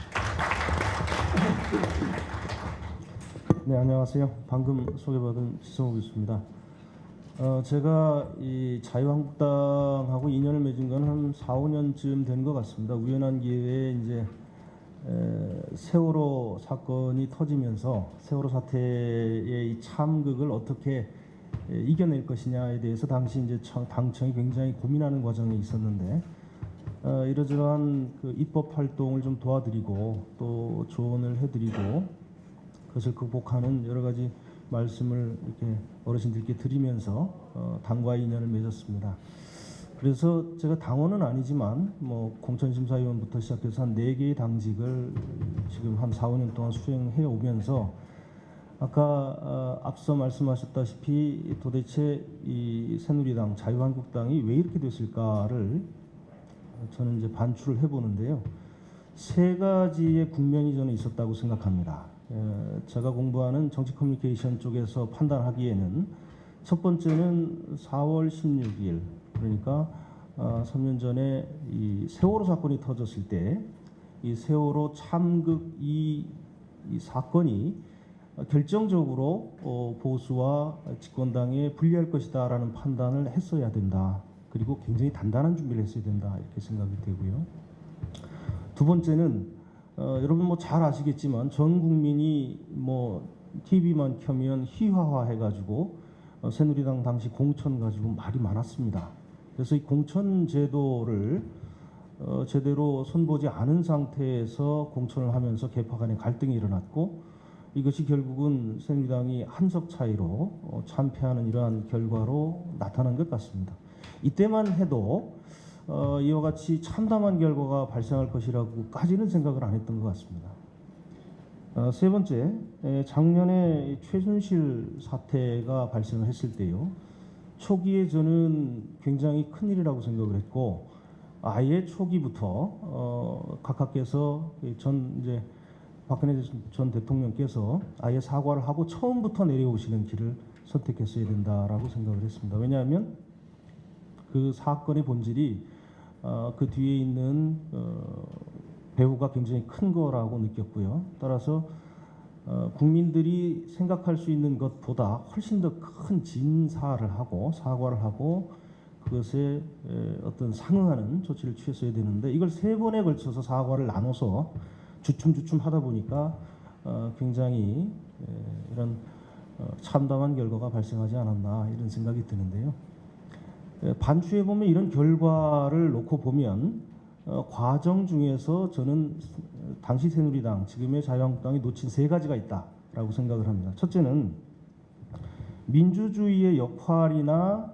네, 안녕하세요. 방금 소개받은 지성우 교수입니다. 제가 이 자유한국당하고 인연을 맺은 건 한 4, 5년쯤 된 것 같습니다. 우연한 기회에 이제 세월호 사건이 터지면서 세월호 사태의 이 참극을 어떻게 이겨낼 것이냐에 대해서 당시 이제 당청이 굉장히 고민하는 과정에 있었는데 이러저러한 그 입법 활동을 좀 도와드리고 또 조언을 해드리고 그것을 극복하는 여러 가지 말씀을 이렇게 어르신들께 드리면서 당과의 인연을 맺었습니다. 그래서 제가 당원은 아니지만 뭐 공천심사위원부터 시작해서 한 4개의 당직을 지금 한 4, 5년 동안 수행해 오면서 아까 앞서 말씀하셨다시피 도대체 이 새누리당, 자유한국당이 왜 이렇게 됐을까를 저는 이제 반추를 해보는데요. 3가지의 국면이 저는 있었다고 생각합니다. 제가 공부하는 정치 커뮤니케이션 쪽에서 판단하기에는 첫 번째는 4월 16일 그러니까 3년 전에 이 세월호 사건이 터졌을 때 이 세월호 참극 이 사건이 결정적으로 보수와 집권당에 불리할 것이다라는 판단을 했어야 된다. 그리고 굉장히 단단한 준비를 했어야 된다 이렇게 생각이 되고요. 두 번째는 여러분 뭐 잘 아시겠지만 전 국민이 뭐 TV만 켜면 희화화해가지고 새누리당 당시 공천 가지고 말이 많았습니다. 그래서 이 공천 제도를 제대로 손보지 않은 상태에서 공천을 하면서 계파 간의 갈등이 일어났고 이것이 결국은 새누리당이 한 석 차이로 참패하는 이러한 결과로 나타난 것 같습니다. 이때만 해도 이와 같이 참담한 결과가 발생할 것이라고까지는 생각을 안 했던 것 같습니다. 세 번째, 작년에 최순실 사태가 발생을 했을 때요. 초기에 저는 굉장히 큰일이라고 생각을 했고 아예 초기부터 각하께서 이제 박근혜 전 대통령께서 아예 사과를 하고 처음부터 내려오시는 길을 선택했어야 된다라고 생각을 했습니다. 왜냐하면 그 사건의 본질이 그 뒤에 있는 배후가 굉장히 큰 거라고 느꼈고요. 따라서 국민들이 생각할 수 있는 것보다 훨씬 더 큰 진사를 하고 사과를 하고 그것에 어떤 상응하는 조치를 취했어야 되는데 이걸 3번에 걸쳐서 사과를 나눠서 주춤주춤 하다 보니까 굉장히 이런 참담한 결과가 발생하지 않았나 이런 생각이 드는데요. 반추해 보면 이런 결과를 놓고 보면 과정 중에서 저는 당시 새누리당, 지금의 자유한국당이 놓친 3가지가 있다라고 생각을 합니다. 첫째는 민주주의의 역할이나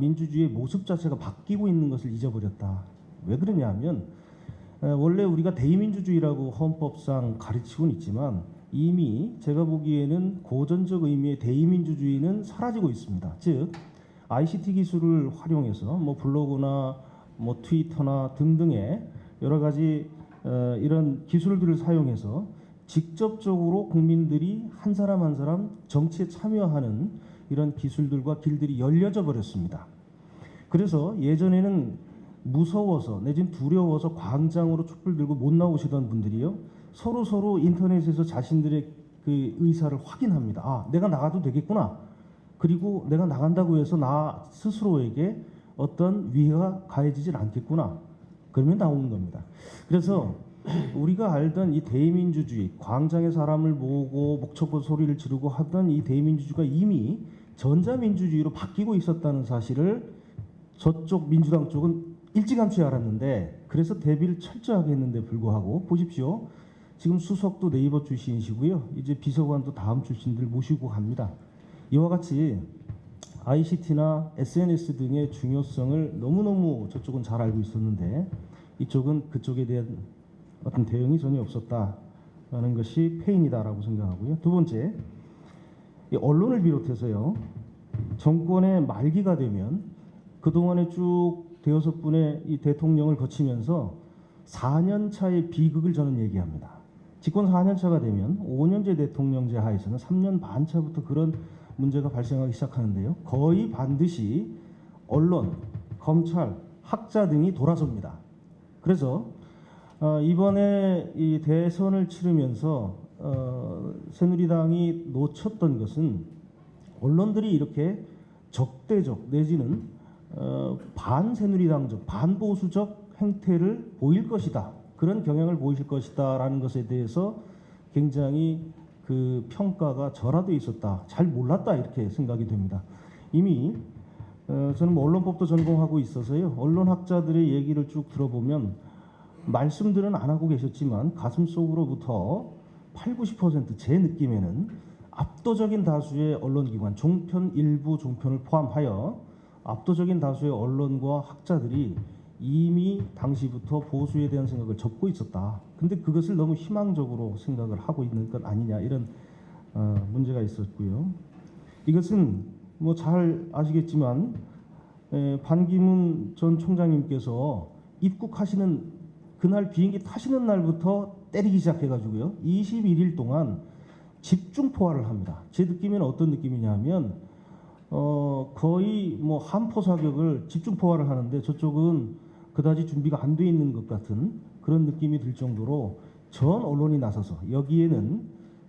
민주주의의 모습 자체가 바뀌고 있는 것을 잊어버렸다. 왜 그러냐면 원래 우리가 대의민주주의라고 헌법상 가르치고는 있지만 이미 제가 보기에는 고전적 의미의 대의민주주의는 사라지고 있습니다. 즉 ICT 기술을 활용해서 뭐 블로그나 뭐 트위터나 등등의 여러 가지 이런 기술들을 사용해서 직접적으로 국민들이 한 사람 한 사람 정치에 참여하는 이런 기술들과 길들이 열려져 버렸습니다. 그래서 예전에는 무서워서 내지는 두려워서 광장으로 촛불 들고 못 나오시던 분들이요, 서로 인터넷에서 자신들의 그 의사를 확인합니다. 아, 내가 나가도 되겠구나. 그리고 내가 나간다고 해서 나 스스로에게 어떤 위해가 가해지질 않겠구나. 그러면 나오는 겁니다. 그래서 우리가 알던 이 대의민주주의, 광장에 사람을 모으고 목청껏 소리를 지르고 하던 이 대의민주주의가 이미 전자민주주의로 바뀌고 있었다는 사실을 저쪽 민주당 쪽은 일찌감치 알았는데, 그래서 대비를 철저하게 했는데 불구하고 보십시오. 지금 수석도 네이버 출신이시고요. 이제 비서관도 다음 출신들 모시고 갑니다. 이와 같이 ICT나 SNS 등의 중요성을 너무너무 저쪽은 잘 알고 있었는데 이쪽은 그쪽에 대한 어떤 대응이 전혀 없었다라는 것이 패인이다라고 생각하고요. 두 번째, 이 언론을 비롯해서요, 정권의 말기가 되면 그동안에 쭉 대여섯 분의 이 대통령을 거치면서 4년 차의 비극을 저는 얘기합니다. 집권 4년 차가 되면 5년제 대통령제 하에서는 3년 반 차부터 그런 문제가 발생하기 시작하는데요. 거의 반드시 언론, 검찰, 학자 등이 돌아섭니다. 그래서 이번에 이 대선을 치르면서 새누리당이 놓쳤던 것은 언론들이 이렇게 적대적 내지는 반새누리당적, 반보수적 행태를 보일 것이다. 그런 경향을 보이실 것이다라는 것에 대해서 굉장히 그 평가가 절하되어 있었다. 잘 몰랐다 이렇게 생각이 됩니다. 이미 저는 뭐 언론법도 전공하고 있어서요. 언론학자들의 얘기를 쭉 들어보면 말씀들은 안 하고 계셨지만 가슴속으로부터 80~90% 제 느낌에는 압도적인 다수의 언론기관, 종편 일부 종편을 포함하여 압도적인 다수의 언론과 학자들이 이미 당시부터 보수에 대한 생각을 접고 있었다. 근데 그것을 너무 희망적으로 생각을 하고 있는 것 아니냐, 이런 문제가 있었고요. 이것은 뭐 잘 아시겠지만 반기문 전 총장님께서 입국하시는 그날 비행기 타시는 날부터 때리기 시작해가지고요, 21일 동안 집중 포화를 합니다. 제 느낌에는 어떤 느낌이냐면 거의 뭐 한포 사격을 집중 포화를 하는데 저쪽은 그다지 준비가 안 돼 있는 것 같은 그런 느낌이 들 정도로 전 언론이 나서서 여기에는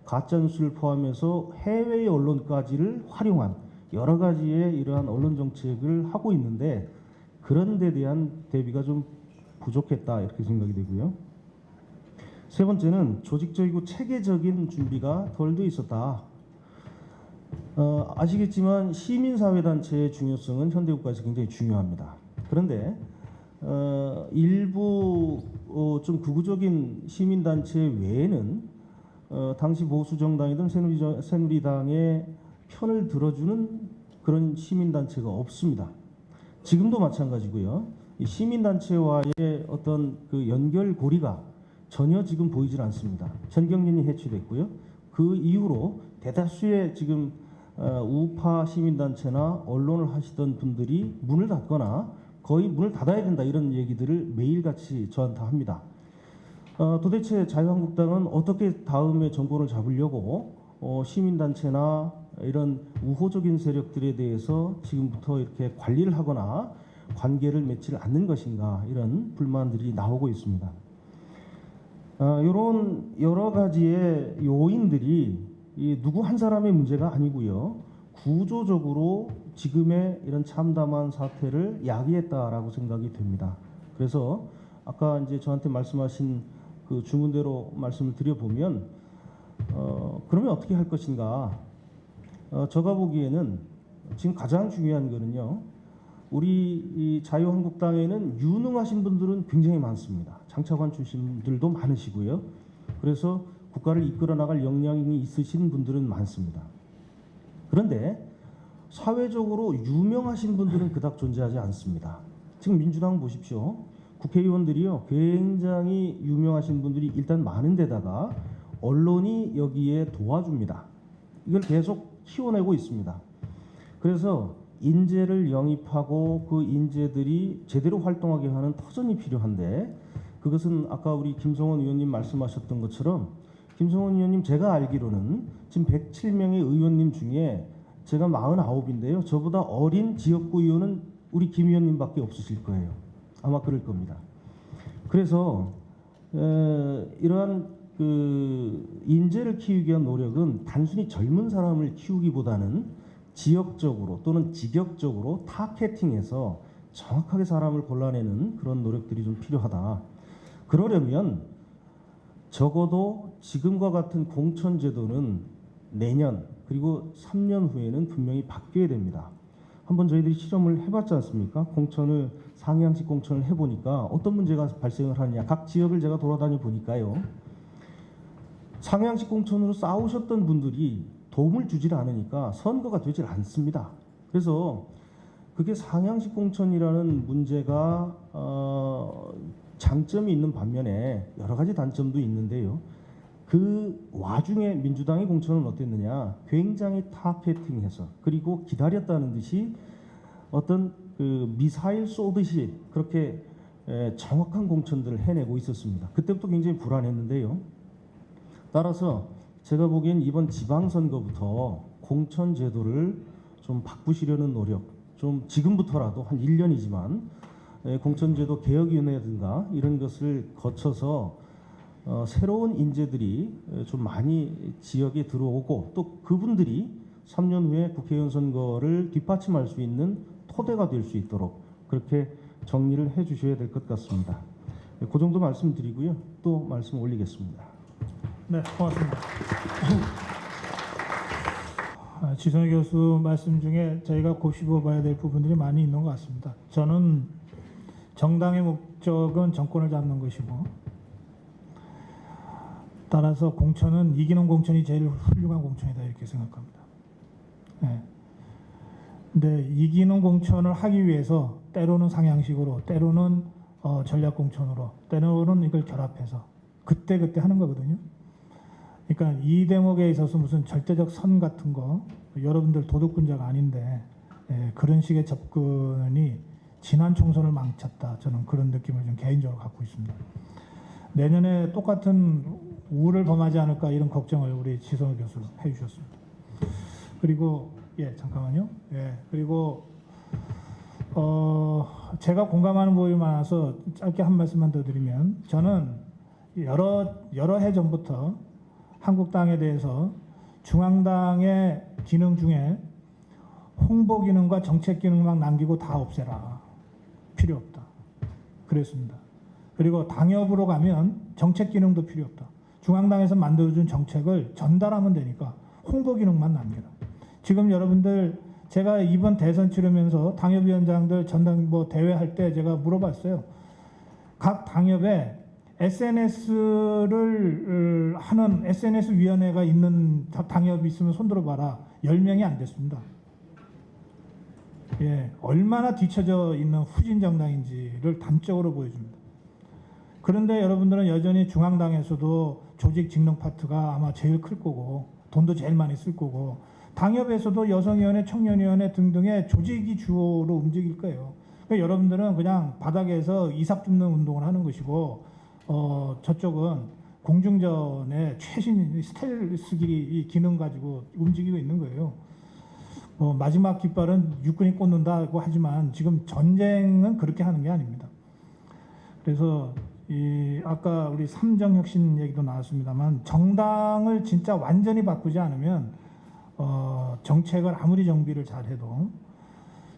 가짜뉴스를 포함해서 해외의 언론까지를 활용한 여러 가지의 이러한 언론 정책을 하고 있는데 그런 데 대한 대비가 좀 부족했다 이렇게 생각이 되고요. 세 번째는 조직적이고 체계적인 준비가 덜 돼 있었다. 아시겠지만 시민사회단체의 중요성은 현대국가에서 굉장히 중요합니다. 그런데 일부 좀 극우적인 시민단체 외에는 당시 보수정당이든 새누리당의 편을 들어주는 그런 시민단체가 없습니다. 지금도 마찬가지고요. 이 시민단체와의 어떤 그 연결고리가 전혀 지금 보이질 않습니다. 전경련이 해체됐고요. 그 이후로 대다수의 지금 우파 시민단체나 언론을 하시던 분들이 문을 닫거나 거의 문을 닫아야 된다 이런 얘기들을 매일같이 저한테 합니다. 도대체 자유한국당은 어떻게 다음에 정권을 잡으려고 시민단체나 이런 우호적인 세력들에 대해서 지금부터 이렇게 관리를 하거나 관계를 맺지 않는 것인가, 이런 불만들이 나오고 있습니다. 이런 여러 가지의 요인들이 누구 한 사람의 문제가 아니고요. 구조적으로 지금의 이런 참담한 사태를 야기했다라고 생각이 됩니다. 그래서 아까 이제 저한테 말씀하신 그 주문대로 말씀을 드려보면 그러면 어떻게 할 것인가? 제가 보기에는 지금 가장 중요한 거는요. 우리 이 자유한국당에는 유능하신 분들은 굉장히 많습니다. 장차관 출신들도 많으시고요. 그래서 국가를 이끌어 나갈 역량이 있으신 분들은 많습니다. 그런데 사회적으로 유명하신 분들은 그닥 존재하지 않습니다. 지금 민주당 보십시오. 국회의원들이요, 굉장히 유명하신 분들이 일단 많은 데다가 언론이 여기에 도와줍니다. 이걸 계속 키워내고 있습니다. 그래서 인재를 영입하고 그 인재들이 제대로 활동하게 하는 터전이 필요한데, 그것은 아까 우리 김성원 의원님 말씀하셨던 것처럼, 김성원 의원님 제가 알기로는 지금 107명의 의원님 중에 제가 49인데요. 저보다 어린 지역구 의원은 우리 김 의원님밖에 없으실 거예요. 아마 그럴 겁니다. 그래서 이러한 그 인재를 키우기 위한 노력은 단순히 젊은 사람을 키우기보다는 지역적으로 또는 직역적으로 타겟팅해서 정확하게 사람을 골라내는 그런 노력들이 좀 필요하다. 그러려면 적어도 지금과 같은 공천 제도는 내년 그리고 3년 후에는 분명히 바뀌어야 됩니다. 한번 저희들이 실험을 해봤지 않습니까? 공천을 상향식 공천을 해보니까 어떤 문제가 발생을 하느냐. 각 지역을 제가 돌아다니 보니까요. 상향식 공천으로 싸우셨던 분들이 도움을 주질 않으니까 선거가 되질 않습니다. 그래서 그게 상향식 공천이라는 문제가 장점이 있는 반면에 여러 가지 단점도 있는데요. 그 와중에 민주당의 공천은 어땠느냐? 굉장히 타겟팅해서 그리고 기다렸다는 듯이 어떤 그 미사일 쏘듯이 그렇게 정확한 공천들을 해내고 있었습니다. 그때부터 굉장히 불안했는데요. 따라서 제가 보기엔 이번 지방선거부터 공천 제도를 좀 바꾸시려는 노력, 좀 지금부터라도 한 1년이지만 공천제도 개혁위원회든가 이런 것을 거쳐서 새로운 인재들이 좀 많이 지역에 들어오고 또 그분들이 3년 후에 국회의원 선거를 뒷받침할 수 있는 토대가 될 수 있도록 그렇게 정리를 해 주셔야 될 것 같습니다. 그 정도 말씀드리고요. 또 말씀 올리겠습니다. 네, 고맙습니다. 지성희 교수 말씀 중에 저희가 곱씹어 봐야 될 부분들이 많이 있는 것 같습니다. 저는 정당의 목적은 정권을 잡는 것이고 따라서 공천은 이기는 공천이 제일 훌륭한 공천이다 이렇게 생각합니다. 네. 근데 이기는 공천을 하기 위해서 때로는 상향식으로 때로는 전략 공천으로 때로는 이걸 결합해서 그때 하는 거거든요. 그러니까 이 대목에 있어서 무슨 절대적 선 같은 거 여러분들 도덕군자가 아닌데 그런 식의 접근이 지난 총선을 망쳤다. 저는 그런 느낌을 좀 개인적으로 갖고 있습니다. 내년에 똑같은 우를 범하지 않을까 이런 걱정을 우리 지성희 교수 해주셨습니다. 그리고 잠깐만요. 그리고 제가 공감하는 부분이 많아서 짧게 한 말씀만 더 드리면 저는 여러 해 전부터 한국당에 대해서 중앙당의 기능 중에 홍보 기능과 정책 기능만 남기고 다 없애라. 필요 없다. 그랬습니다. 그리고 당협으로 가면 정책 기능도 필요 없다. 중앙당에서 만들어준 정책을 전달하면 되니까 홍보 기능만 남겨라. 지금 여러분들 제가 이번 대선 치르면서 당협위원장들 전당 대회할 때 제가 물어봤어요. 각 당협에 SNS를 하는 SNS 위원회가 있는 당협이 있으면 손들어 봐라. 10명이 안 됐습니다. 얼마나 뒤처져 있는 후진 정당인지를 단적으로 보여줍니다. 그런데 여러분들은 여전히 중앙당에서도 조직 직능 파트가 아마 제일 클 거고 돈도 제일 많이 쓸 거고 당협에서도 여성위원회, 청년위원회 등등의 조직이 주요로 움직일 거예요. 그러니까 여러분들은 그냥 바닥에서 이삭 줍는 운동을 하는 것이고 저쪽은 공중전의 최신 스텔스기 기능 가지고 움직이고 있는 거예요. 마지막 깃발은 육군이 꽂는다고 하지만 지금 전쟁은 그렇게 하는 게 아닙니다. 그래서 아까 우리 삼정혁신 얘기도 나왔습니다만 정당을 진짜 완전히 바꾸지 않으면 정책을 아무리 정비를 잘해도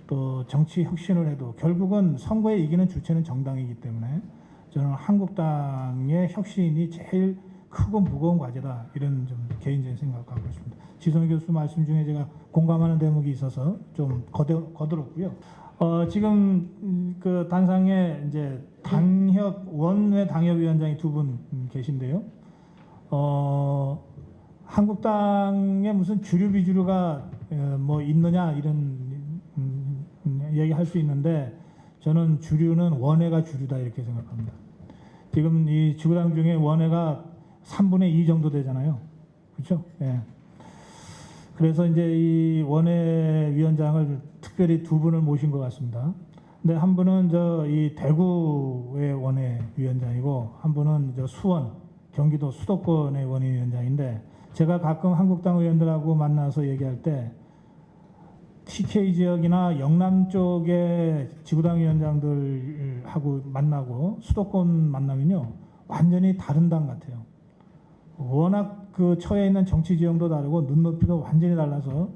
또 정치 혁신을 해도 결국은 선거에 이기는 주체는 정당이기 때문에 저는 한국당의 혁신이 제일 크고 무거운 과제다 이런 좀 개인적인 생각을 갖고 있습니다. 지성희 교수 말씀 중에 제가 공감하는 대목이 있어서 좀 거들었고요. 지금 그 단상에 이제 원외 당협위원장이 두 분 계신데요. 한국당에 무슨 주류 비주류가 있느냐 이런 얘기할 수 있는데 저는 주류는 원외가 주류다 이렇게 생각합니다. 지금 이 지구당 중에 원외가 3분의 2 정도 되잖아요. 그렇죠? 예. 그래서 이제 이 원외위원장을 특별히 두 분을 모신 것 같습니다. 근데 한 분은 이 대구의 원외위원장이고 한 분은 수원, 경기도 수도권의 원외위원장인데 제가 가끔 한국당 의원들하고 만나서 얘기할 때 TK 지역이나 영남 쪽의 지구당 위원장들하고 만나고 수도권 만나면요 완전히 다른 당 같아요. 워낙 그 처해 있는 정치 지형도 다르고 눈높이도 완전히 달라서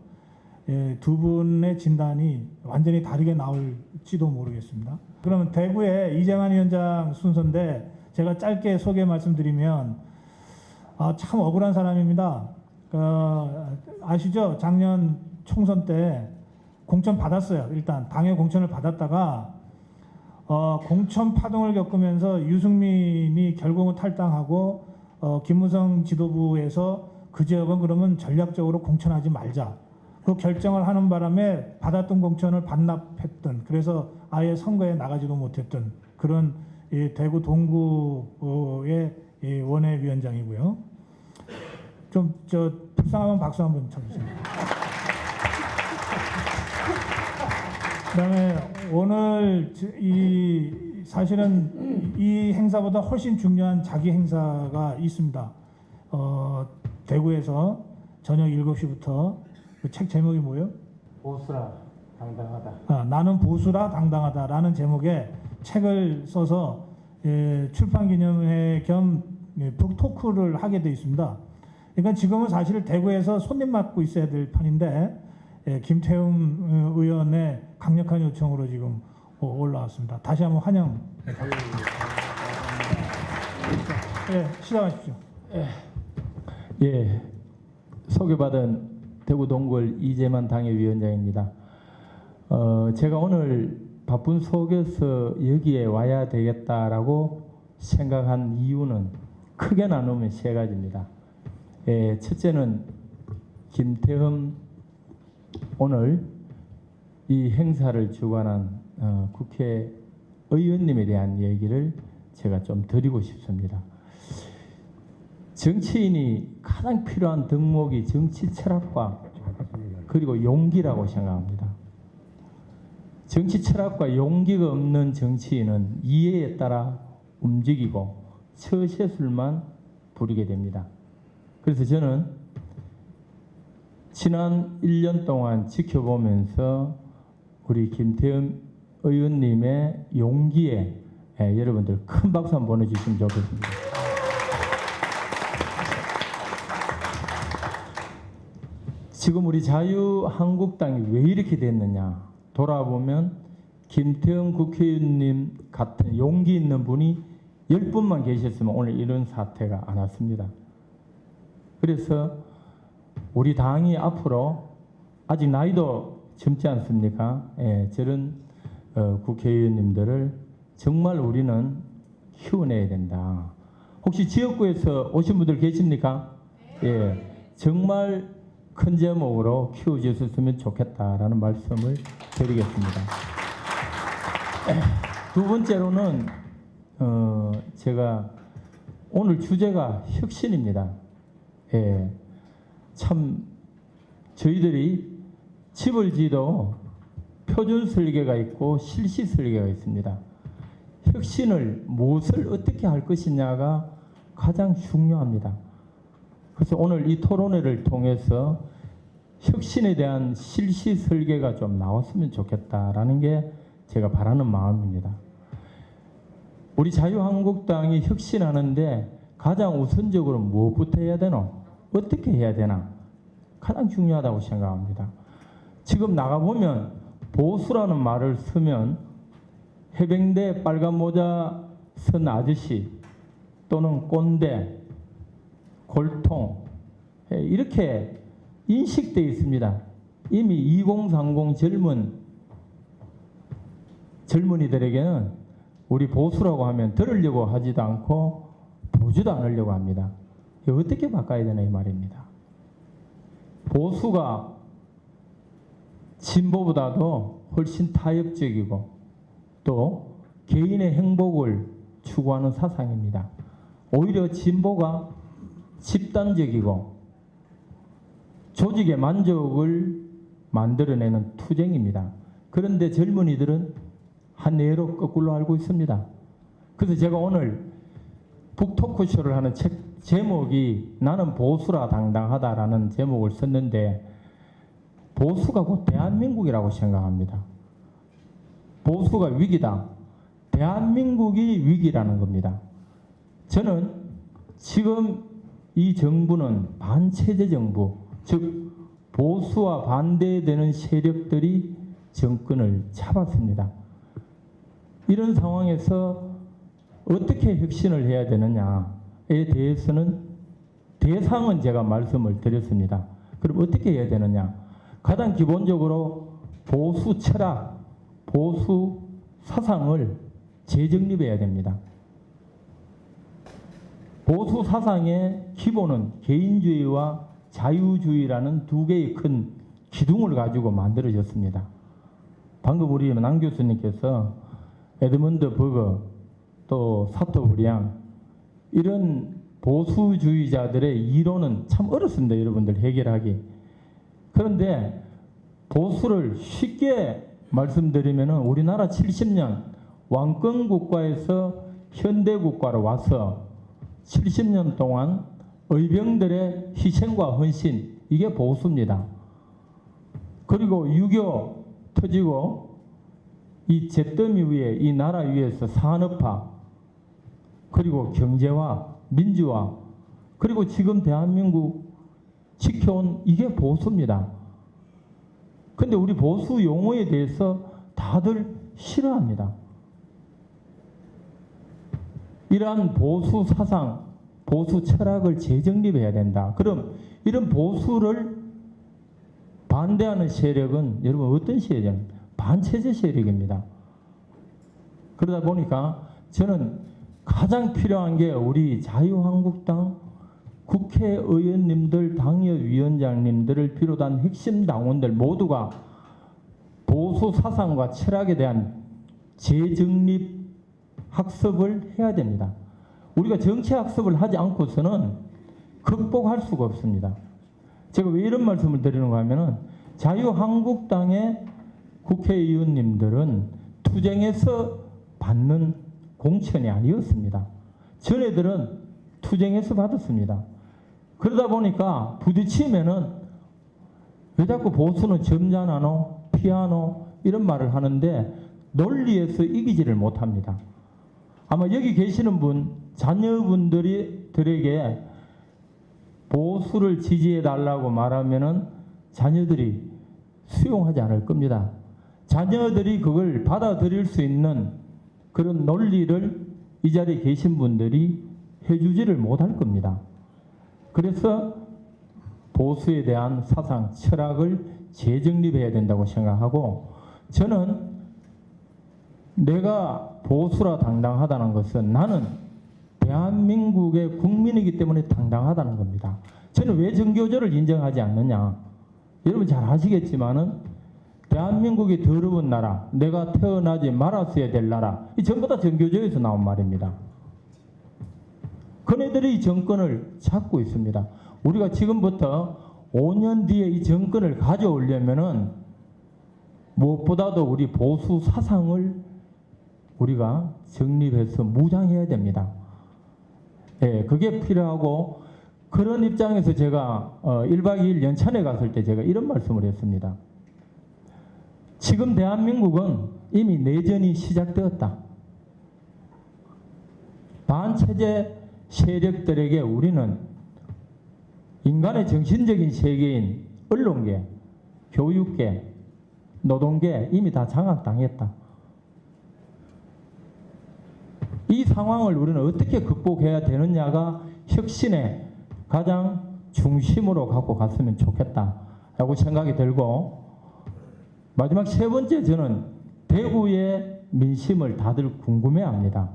두 분의 진단이 완전히 다르게 나올지도 모르겠습니다. 그러면 대구의 이재만 위원장 순서인데 제가 짧게 소개 말씀드리면 참 억울한 사람입니다. 아시죠? 작년 총선 때 공천 받았어요. 일단 당의 공천을 받았다가 공천 파동을 겪으면서 유승민이 결국은 탈당하고 김무성 지도부에서 그 지역은 그러면 전략적으로 공천하지 말자. 그 결정을 하는 바람에 받았던 공천을 반납했던 그래서 아예 선거에 나가지도 못했던 그런 대구 동구의 원외위원장이고요. 좀 불쌍하면 박수 한번 쳐주세요. 그다음에 오늘 사실은 이 행사보다 훨씬 중요한 자기 행사가 있습니다. 대구에서 저녁 7시부터 그 책 제목이 뭐예요? 보수라 당당하다. 나는 보수라 당당하다라는 제목의 책을 써서 출판 기념회 겸 북토크를 하게 돼 있습니다. 그러니까 지금은 사실 대구에서 손님 맡고 있어야 될 판인데 김태흠 의원의 강력한 요청으로 지금 올라왔습니다. 다시 한번 환영. 시작하십시오. 예, 소개받은 대구 동굴 이재만 당협위원장입니다. 제가 오늘 바쁜 속에서 여기에 와야 되겠다라고 생각한 이유는 크게 나누면 세 가지입니다. 첫째는 김태흠 오늘 이 행사를 주관한 국회의원님에 대한 얘기를 제가 좀 드리고 싶습니다. 정치인이 가장 필요한 덕목이 정치 철학과 그리고 용기라고 생각합니다. 정치 철학과 용기가 없는 정치인은 이해에 따라 움직이고 처세술만 부리게 됩니다. 그래서 저는 지난 1년 동안 지켜보면서 우리 김태흠 의원님의 용기에 여러분들 큰 박수 한번 보내주시면 좋겠습니다. 지금 우리 자유한국당이 왜 이렇게 됐느냐 돌아보면 김태흠 국회의원님 같은 용기 있는 분이 10분만 계셨으면 오늘 이런 사태가 안 왔습니다. 그래서 우리 당이 앞으로 아직 나이도 젊지 않습니까? 저런 국회의원님들을 정말 우리는 키워내야 된다. 혹시 지역구에서 오신 분들 계십니까? 정말 큰 제목으로 키워주셨으면 좋겠다라는 말씀을 드리겠습니다. 두 번째로는 제가 오늘 주제가 혁신입니다. 참 저희들이 집을 지도 표준 설계가 있고 실시 설계가 있습니다. 혁신을 무엇을 어떻게 할 것이냐가 가장 중요합니다. 그래서 오늘 이 토론회를 통해서 혁신에 대한 실시 설계가 좀 나왔으면 좋겠다라는 게 제가 바라는 마음입니다. 우리 자유한국당이 혁신하는데 가장 우선적으로 무엇부터 해야 되노? 어떻게 해야 되나? 가장 중요하다고 생각합니다. 지금 나가보면 보수라는 말을 쓰면 해병대 빨간 모자 쓴 아저씨 또는 꼰대, 골통 이렇게 인식되어 있습니다. 이미 2030 젊은이들에게는 우리 보수라고 하면 들으려고 하지도 않고 보지도 않으려고 합니다. 어떻게 바꿔야 되나 이 말입니다. 보수가 진보보다도 훨씬 타협적이고 또 개인의 행복을 추구하는 사상입니다. 오히려 진보가 집단적이고 조직의 만족을 만들어내는 투쟁입니다. 그런데 젊은이들은 한 예로 거꾸로 알고 있습니다. 그래서 제가 오늘 북토크쇼를 하는 책 제목이 나는 보수라 당당하다라는 제목을 썼는데, 보수가 곧 대한민국이라고 생각합니다. 보수가 위기다. 대한민국이 위기라는 겁니다. 저는 지금 이 정부는 반체제 정부, 즉 보수와 반대되는 세력들이 정권을 잡았습니다. 이런 상황에서 어떻게 혁신을 해야 되느냐에 대해서는 대상은 제가 말씀을 드렸습니다. 그럼 어떻게 해야 되느냐? 가장 기본적으로 보수 철학, 보수 사상을 재정립해야 됩니다. 보수 사상의 기본은 개인주의와 자유주의라는 두 개의 큰 기둥을 가지고 만들어졌습니다. 방금 우리 남 교수님께서 에드먼드 버거, 또 사토 브리앙, 이런 보수주의자들의 이론은 참 어렵습니다. 여러분들 해결하기. 그런데 보수를 쉽게 말씀드리면 우리나라 70년 왕권 국가에서 현대 국가로 와서 70년 동안 의병들의 희생과 헌신, 이게 보수입니다. 그리고 6.25 터지고 이 잿더미 위에, 이 나라 위에서 산업화, 그리고 경제화, 민주화, 그리고 지금 대한민국 지켜온, 이게 보수입니다. 근데 우리 보수 용어에 대해서 다들 싫어합니다. 이러한 보수 사상, 보수 철학을 재정립해야 된다. 그럼 이런 보수를 반대하는 세력은 여러분 어떤 세력입니까? 반체제 세력입니다. 그러다 보니까 저는 가장 필요한 게 우리 자유한국당 국회의원님들, 당협위원장님들을 비롯한 핵심 당원들 모두가 보수 사상과 철학에 대한 재정립 학습을 해야 됩니다. 우리가 정치 학습을 하지 않고서는 극복할 수가 없습니다. 제가 왜 이런 말씀을 드리는가 하면은 자유한국당의 국회의원님들은 투쟁에서 받는 공천이 아니었습니다. 전애들은 투쟁에서 받았습니다. 그러다 보니까 부딪히면은 왜 자꾸 보수는 점잖아노, 피하노 이런 말을 하는데 논리에서 이기지를 못합니다. 아마 여기 계시는 분, 자녀분들에게 보수를 지지해달라고 말하면은 자녀들이 수용하지 않을 겁니다. 자녀들이 그걸 받아들일 수 있는 그런 논리를 이 자리에 계신 분들이 해주지를 못할 겁니다. 그래서 보수에 대한 사상, 철학을 재정립해야 된다고 생각하고, 저는 내가 보수라 당당하다는 것은 나는 대한민국의 국민이기 때문에 당당하다는 겁니다. 저는 왜 정교조를 인정하지 않느냐? 여러분 잘 아시겠지만은 대한민국이 더러운 나라, 내가 태어나지 말았어야 될 나라, 이 전부 다 정교조에서 나온 말입니다. 그네들이 이 정권을 잡고 있습니다. 우리가 지금부터 5년 뒤에 이 정권을 가져오려면은 무엇보다도 우리 보수 사상을 우리가 정립해서 무장해야 됩니다. 예, 그게 필요하고, 그런 입장에서 제가 1박 2일 연찬에 갔을 때 제가 이런 말씀을 했습니다. 지금 대한민국은 이미 내전이 시작되었다. 반체제 세력들에게 우리는 인간의 정신적인 세계인 언론계, 교육계, 노동계 이미 다 장악당했다. 이 상황을 우리는 어떻게 극복해야 되느냐가 혁신의 가장 중심으로 갖고 갔으면 좋겠다라고 생각이 들고, 마지막 세 번째, 저는 대구의 민심을 다들 궁금해합니다.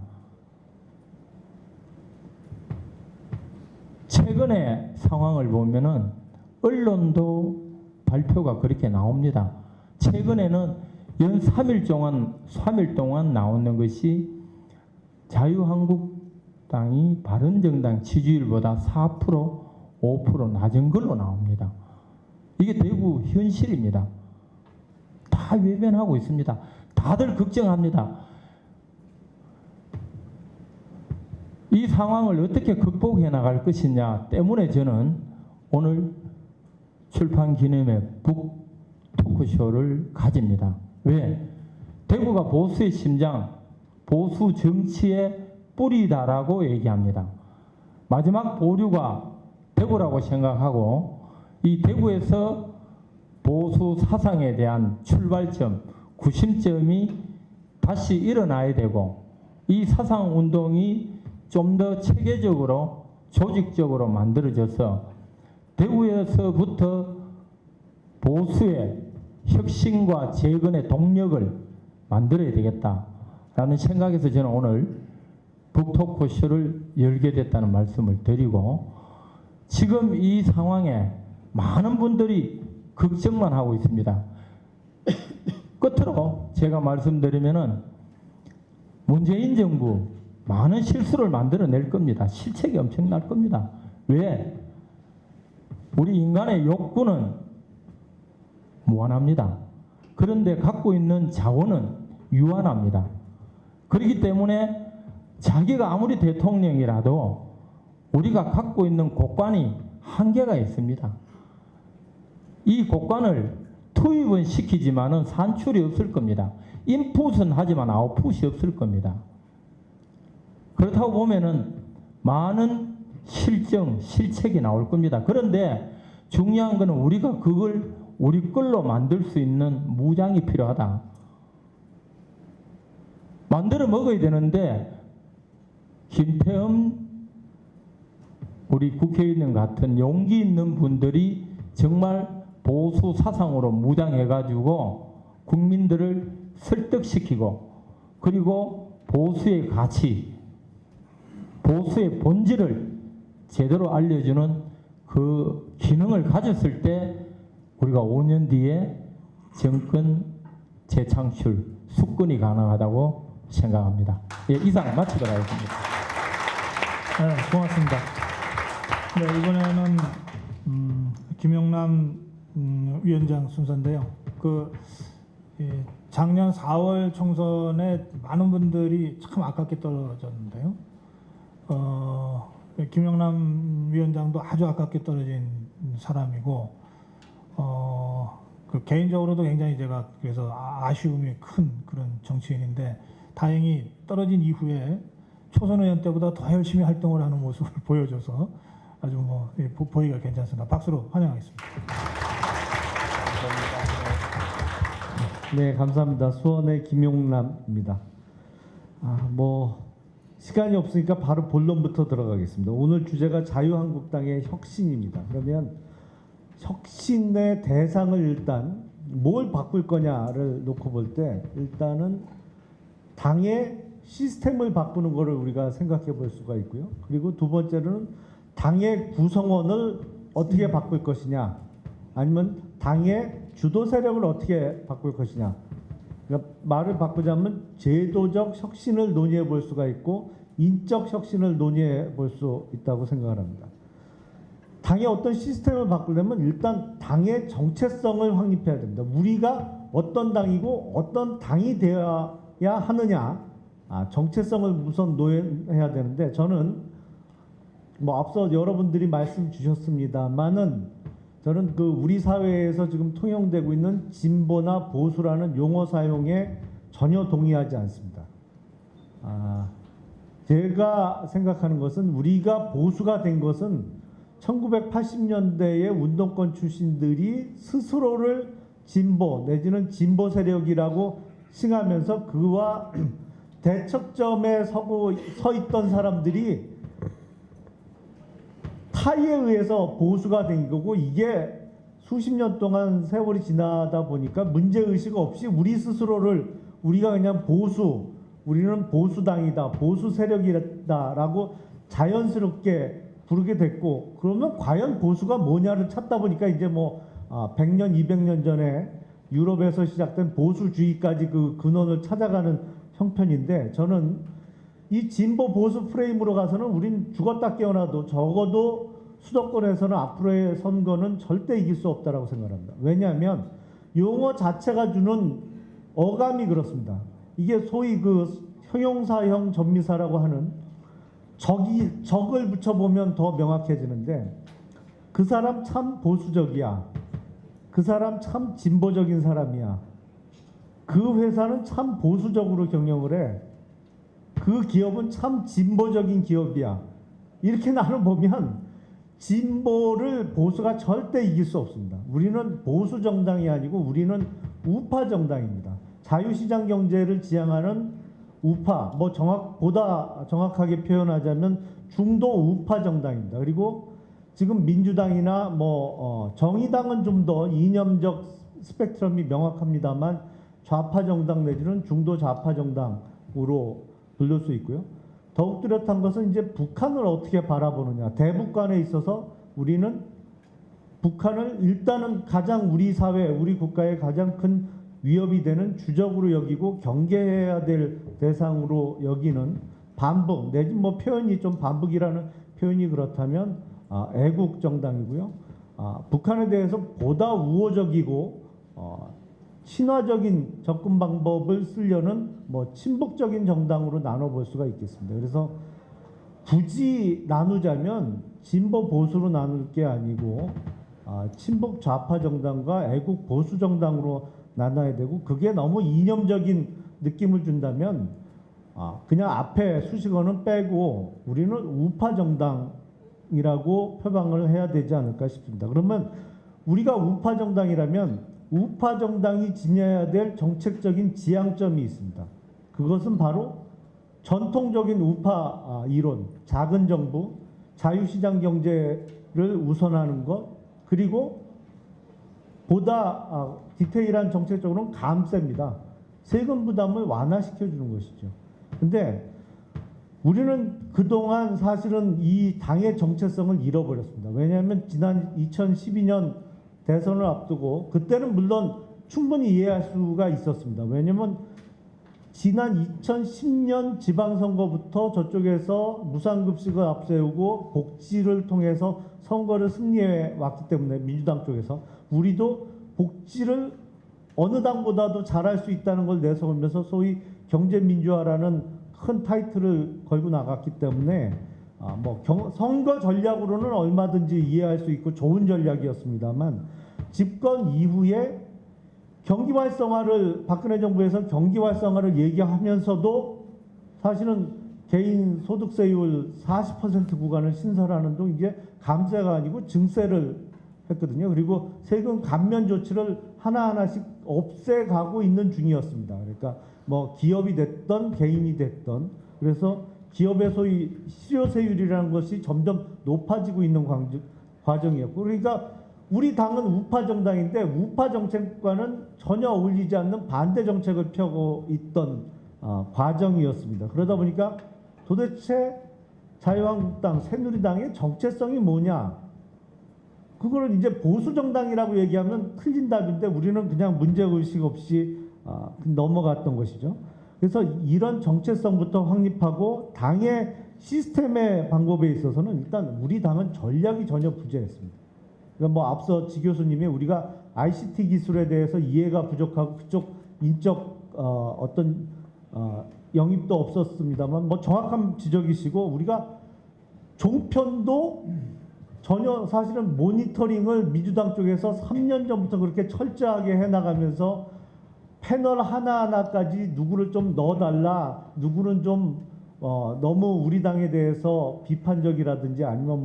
최근의 상황을 보면은 언론도 발표가 그렇게 나옵니다. 최근에는 연 3일 동안 나오는 것이 자유한국 자유한국당이 바른정당 지지율보다 4%, 5% 낮은 걸로 나옵니다. 이게 대구 현실입니다. 다 외면하고 있습니다. 다들 걱정합니다. 이 상황을 어떻게 극복해 나갈 것이냐 때문에 저는 오늘 출판 기념회 북 토크쇼를 가집니다. 왜? 대구가 보수의 심장, 보수 정치의 뿌리다라고 얘기합니다. 마지막 보류가 대구라고 생각하고 이 대구에서 보수 사상에 대한 출발점, 구심점이 다시 일어나야 되고 이 사상 운동이 좀 더 체계적으로 조직적으로 만들어져서 대구에서부터 보수의 혁신과 재건의 동력을 만들어야 되겠다라는 생각에서 저는 오늘 북토크쇼를 열게 됐다는 말씀을 드리고 지금 이 상황에 많은 분들이 걱정만 하고 있습니다. 끝으로 제가 말씀드리면은 문재인 정부 많은 실수를 만들어낼 겁니다. 실책이 엄청날 겁니다. 왜? 우리 인간의 욕구는 무한합니다. 그런데 갖고 있는 자원은 유한합니다. 그렇기 때문에 자기가 아무리 대통령이라도 우리가 갖고 있는 곡간이 한계가 있습니다. 이 곡간을 투입은 시키지만은 산출이 없을 겁니다. 인풋은 하지만 아웃풋이 없을 겁니다. 그렇다고 보면은 많은 실책이 나올 겁니다. 그런데 중요한 것은 우리가 그걸 우리 걸로 만들 수 있는 무장이 필요하다. 만들어 먹어야 되는데 김태흠 우리 국회의원 같은 용기 있는 분들이 정말 보수 사상으로 무장해가지고 국민들을 설득시키고 그리고 보수의 가치, 보수의 본질을 제대로 알려주는 그 기능을 가졌을 때 우리가 5년 뒤에 정권 재창출, 숙권이 가능하다고 생각합니다. 예, 이상 마치도록 하겠습니다. 네, 고맙습니다. 네, 이번에는 김영남 위원장 순서인데요. 작년 4월 총선에 많은 분들이 참 아깝게 떨어졌는데요. 김영남 위원장도 아주 아깝게 떨어진 사람이고, 개인적으로도 굉장히 제가 그래서 아쉬움이 큰 그런 정치인인데, 다행히 떨어진 이후에 초선 의원 때보다 더 열심히 활동을 하는 모습을 보여줘서 아주 보기가 괜찮습니다. 박수로 환영하겠습니다. 네, 감사합니다. 수원의 김용남입니다. 시간이 없으니까 바로 본론부터 들어가겠습니다. 오늘 주제가 자유한국당의 혁신입니다. 그러면 혁신의 대상을 일단 뭘 바꿀 거냐를 놓고 볼 때 일단은 당의 시스템을 바꾸는 것을 우리가 생각해 볼 수가 있고요. 그리고 두 번째로는 당의 구성원을 어떻게 바꿀 것이냐, 아니면 당의 주도 세력을 어떻게 바꿀 것이냐. 그러니까 말을 바꾸자면 제도적 혁신을 논의해 볼 수가 있고 인적 혁신을 논의해 볼 수 있다고 생각을 합니다. 당의 어떤 시스템을 바꾸려면 일단 당의 정체성을 확립해야 됩니다. 우리가 어떤 당이고 어떤 당이 되어야 하느냐, 정체성을 우선 논의해야 되는데, 저는 앞서 여러분들이 말씀 주셨습니다만은 저는 우리 사회에서 지금 통용되고 있는 진보나 보수라는 용어 사용에 전혀 동의하지 않습니다. 제가 생각하는 것은 우리가 보수가 된 것은 1980년대의 운동권 출신들이 스스로를 진보 내지는 진보 세력이라고 칭하면서 그와 대척점에 서 있던 사람들이 타의에 의해서 보수가 된 거고, 이게 수십 년 동안 세월이 지나다 보니까 문제의식 없이 우리 스스로를 우리가 그냥 우리는 보수당이다, 보수 세력이다라고 자연스럽게 부르게 됐고, 그러면 과연 보수가 뭐냐를 찾다 보니까 이제 100년, 200년 전에 유럽에서 시작된 보수주의까지 그 근원을 찾아가는 형편인데, 저는 이 진보 보수 프레임으로 가서는 우린 죽었다 깨어나도 적어도 수도권에서는 앞으로의 선거는 절대 이길 수 없다라고 생각합니다. 왜냐하면 용어 자체가 주는 어감이 그렇습니다. 이게 소위 그 형용사형 전미사라고 하는 적을 붙여보면 더 명확해지는데, 그 사람 참 보수적이야, 그 사람 참 진보적인 사람이야, 그 회사는 참 보수적으로 경영을 해, 그 기업은 참 진보적인 기업이야, 이렇게 나눠보면 진보를 보수가 절대 이길 수 없습니다. 우리는 보수 정당이 아니고 우리는 우파 정당입니다. 자유시장 경제를 지향하는 우파, 보다 정확하게 표현하자면 중도 우파 정당입니다. 그리고 지금 민주당이나 정의당은 좀 더 이념적 스펙트럼이 명확합니다만 좌파 정당 내지는 중도 좌파 정당으로 불릴 수 있고요. 더욱 뚜렷한 것은 이제 북한을 어떻게 바라보느냐. 대북관에 있어서 우리는 북한을 일단은 가장 우리 사회, 우리 국가의 가장 큰 위협이 되는 주적으로 여기고 경계해야 될 대상으로 여기는 반북, 내지 표현이 좀 반북이라는 표현이 그렇다면 애국 정당이고요. 북한에 대해서 보다 우호적이고 친화적인 접근 방법을 쓰려는 친북적인 정당으로 나눠볼 수가 있겠습니다. 그래서 굳이 나누자면 진보 보수로 나눌 게 아니고 친북 좌파 정당과 애국 보수 정당으로 나눠야 되고, 그게 너무 이념적인 느낌을 준다면 그냥 앞에 수식어는 빼고 우리는 우파 정당이라고 표방을 해야 되지 않을까 싶습니다. 그러면 우리가 우파 정당이라면 우파 정당이 지녀야 될 정책적인 지향점이 있습니다. 그것은 바로 전통적인 우파 이론, 작은 정부, 자유시장 경제를 우선하는 것, 그리고 보다 디테일한 정책적으로는 감세입니다. 세금 부담을 완화시켜주는 것이죠. 근데 우리는 그동안 사실은 이 당의 정체성을 잃어버렸습니다. 왜냐하면 지난 2012년 대선을 앞두고, 그때는 물론 충분히 이해할 수가 있었습니다. 왜냐하면 지난 2010년 지방선거부터 저쪽에서 무상급식을 앞세우고 복지를 통해서 선거를 승리해 왔기 때문에 민주당 쪽에서 우리도 복지를 어느 당보다도 잘할 수 있다는 걸 내세우면서 소위 경제민주화라는 큰 타이틀을 걸고 나갔기 때문에 선거 전략으로는 얼마든지 이해할 수 있고 좋은 전략이었습니다만, 집권 이후에 경기 활성화를, 박근혜 정부에서 경기 활성화를 얘기하면서도 사실은 개인 소득세율 40% 구간을 신설하는 등 이게 감세가 아니고 증세를 했거든요. 그리고 세금 감면 조치를 하나하나씩 없애가고 있는 중이었습니다. 그러니까 기업이 됐던 개인이 됐던, 그래서 기업의 소위 실효세율이라는 것이 점점 높아지고 있는 과정이었고, 그러니까 우리 당은 우파 정당인데 우파 정책과는 전혀 어울리지 않는 반대 정책을 펴고 있던 과정이었습니다. 그러다 보니까 도대체 자유한국당, 새누리당의 정체성이 뭐냐? 그거는 이제 보수 정당이라고 얘기하면 틀린 답인데 우리는 그냥 문제의식 없이 넘어갔던 것이죠. 그래서 이런 정체성부터 확립하고 당의 시스템의 방법에 있어서는 일단 우리 당은 전략이 전혀 부재했습니다. 그러니까 앞서 지 교수님이 우리가 ICT 기술에 대해서 이해가 부족하고 그쪽 인적 영입도 없었습니다만 정확한 지적이시고, 우리가 종편도 전혀 사실은 모니터링을 민주당 쪽에서 3년 전부터 그렇게 철저하게 해나가면서 패널 하나하나까지 누구를 좀 넣어달라, 누구는 좀 너무 우리 당에 대해서 비판적이라든지 아니면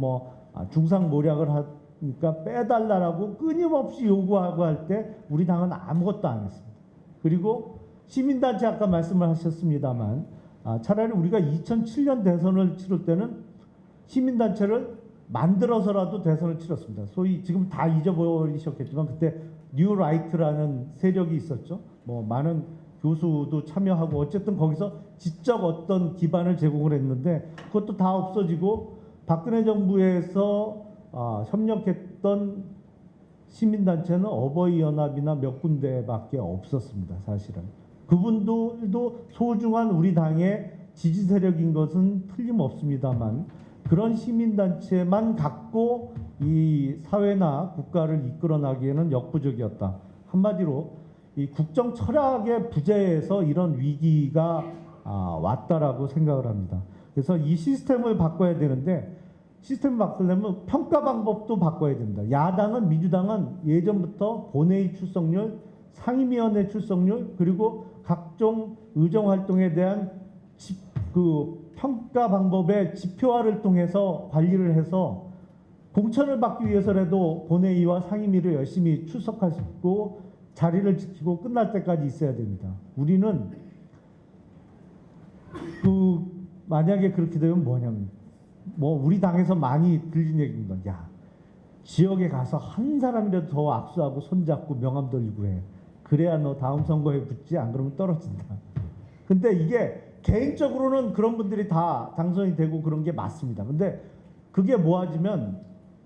중상모략을 하니까 빼달라라고 끊임없이 요구하고 할 때 우리 당은 아무것도 안 했습니다. 그리고 시민단체 아까 말씀을 하셨습니다만 차라리 우리가 2007년 대선을 치를 때는 시민단체를 만들어서라도 대선을 치렀습니다. 소위 지금 다 잊어버리셨겠지만 그때 뉴라이트라는 세력이 있었죠. 많은 교수도 참여하고 어쨌든 거기서 지적 어떤 기반을 제공을 했는데 그것도 다 없어지고, 박근혜 정부에서 협력했던 시민단체는 어버이연합이나 몇 군데밖에 없었습니다. 사실은 그분들도 소중한 우리 당의 지지 세력인 것은 틀림없습니다만 그런 시민단체만 갖고 이 사회나 국가를 이끌어 나기에는 역부족이었다. 한마디로 이 국정 철학의 부재에서 이런 위기가 왔다라고 생각을 합니다. 그래서 이 시스템을 바꿔야 되는데 시스템을 바꾸려면 평가 방법도 바꿔야 됩니다. 야당은 민주당은 예전부터 본회의 출석률, 상임위원회 출석률 그리고 각종 의정 활동에 대한 그 평가 방법의 지표화를 통해서 관리를 해서 공천을 받기 위해서라도 본회의와 상임위를 열심히 출석하시고 자리를 지키고 끝날 때까지 있어야 됩니다. 우리는 만약에 그렇게 되면 뭐냐면 우리 당에서 많이 들린 얘기입니다. 야, 지역에 가서 한 사람이라도 더 악수하고 손잡고 명함 돌리고 해. 그래야 너 다음 선거에 붙지, 안 그러면 떨어진다. 근데 이게 개인적으로는 그런 분들이 다 당선이 되고 그런 게 맞습니다. 근데 그게 모아지면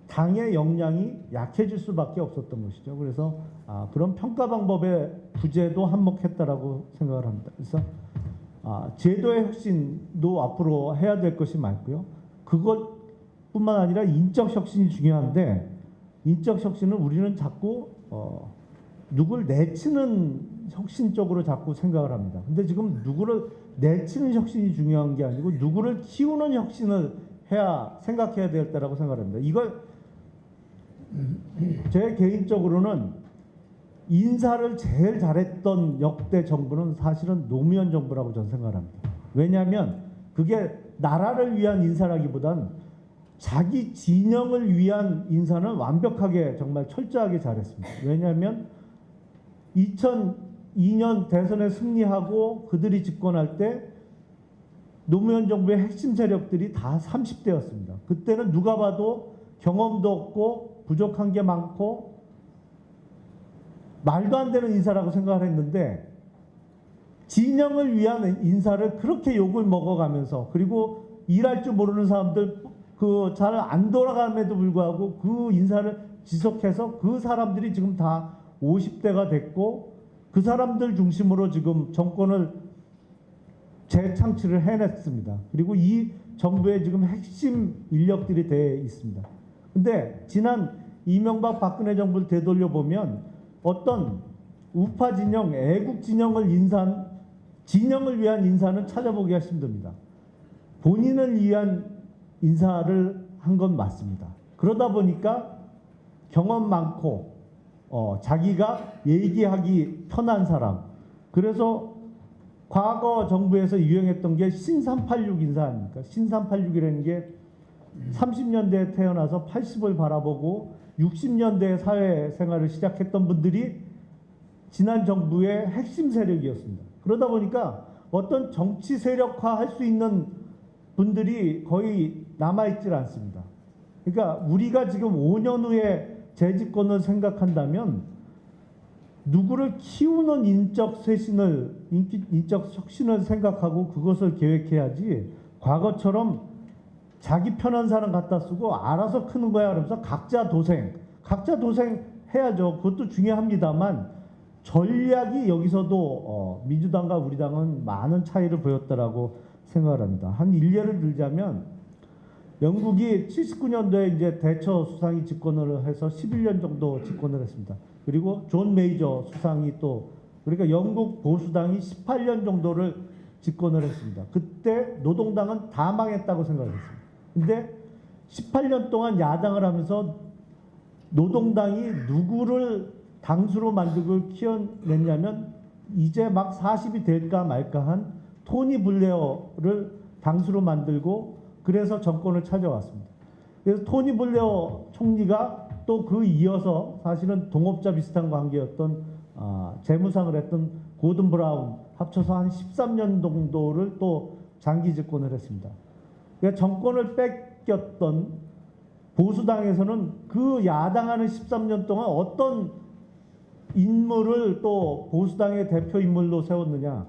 당의 역량이 약해질 수밖에 없었던 것이죠. 그래서 그런 평가 방법의 부재도 한몫했다라고 생각을 합니다. 그래서 제도의 혁신도 앞으로 해야 될 것이 많고요. 그것뿐만 아니라 인적 혁신이 중요한데 인적 혁신은 우리는 자꾸 누굴 내치는 혁신 쪽으로 자꾸 생각을 합니다. 근데 지금 누구를 내치는 혁신이 중요한 게 아니고 누구를 키우는 혁신을 생각해야 될 때라고 생각합니다. 이걸 제 개인적으로는 인사를 제일 잘했던 역대 정부는 사실은 노무현 정부라고 저는 생각합니다. 왜냐하면 그게 나라를 위한 인사라기보단 자기 진영을 위한 인사는 완벽하게 정말 철저하게 잘했습니다. 왜냐하면 2002년 대선에 승리하고 그들이 집권할 때 노무현 정부의 핵심 세력들이 다 30대였습니다. 그때는 누가 봐도 경험도 없고 부족한 게 많고 말도 안 되는 인사라고 생각을 했는데 진영을 위한 인사를 그렇게 욕을 먹어가면서 그리고 일할 줄 모르는 사람들 잘 안 돌아감에도 불구하고 그 인사를 지속해서 그 사람들이 지금 다 50대가 됐고 그 사람들 중심으로 지금 정권을 재창출을 해냈습니다. 그리고 이 정부의 지금 핵심 인력들이 돼 있습니다. 근데 지난 이명박 박근혜 정부를 되돌려 보면 어떤 우파 진영, 애국 진영을 진영을 위한 인사는 찾아보기가 힘듭니다. 본인을 위한 인사를 한 건 맞습니다. 그러다 보니까 경험 많고 자기가 얘기하기 편한 사람. 그래서 과거 정부에서 유행했던 게 신386 인사 아닙니까? 신386이라는 게 30년대에 태어나서 80을 바라보고 60년대에 사회생활을 시작했던 분들이 지난 정부의 핵심 세력이었습니다. 그러다 보니까 어떤 정치 세력화할 수 있는 분들이 거의 남아있질 않습니다. 그러니까 우리가 지금 5년 후에 재집권을 생각한다면 누구를 키우는 인적 혁신을 생각하고 그것을 계획해야지 과거처럼 자기 편한 사람 갖다 쓰고 알아서 크는 거야 그러면서 각자 도생 해야죠. 그것도 중요합니다만 전략이 여기서도 민주당과 우리 당은 많은 차이를 보였다라고 생각을 합니다. 한 일례를 들자면 영국이 79년도에 이제 대처 수상이 집권을 해서 11년 정도 집권을 했습니다. 그리고 존 메이저 수상이 또 그러니까 영국 보수당이 18년 정도를 집권을 했습니다. 그때 노동당은 다 망했다고 생각을 했습니다. 근데 18년 동안 야당을 하면서 노동당이 누구를 당수로 만들고 키워냈냐면 이제 막 40이 될까 말까 한 토니 블레어를 당수로 만들고 그래서 정권을 찾아왔습니다. 그래서 토니 블레어 총리가 또 그 이어서 사실은 동업자 비슷한 관계였던 재무상을 했던 고든 브라운 합쳐서 한 13년 정도를 또 장기 집권을 했습니다. 그러니까 정권을 뺏겼던 보수당에서는 그 야당하는 13년 동안 어떤 인물을 또 보수당의 대표 인물로 세웠느냐?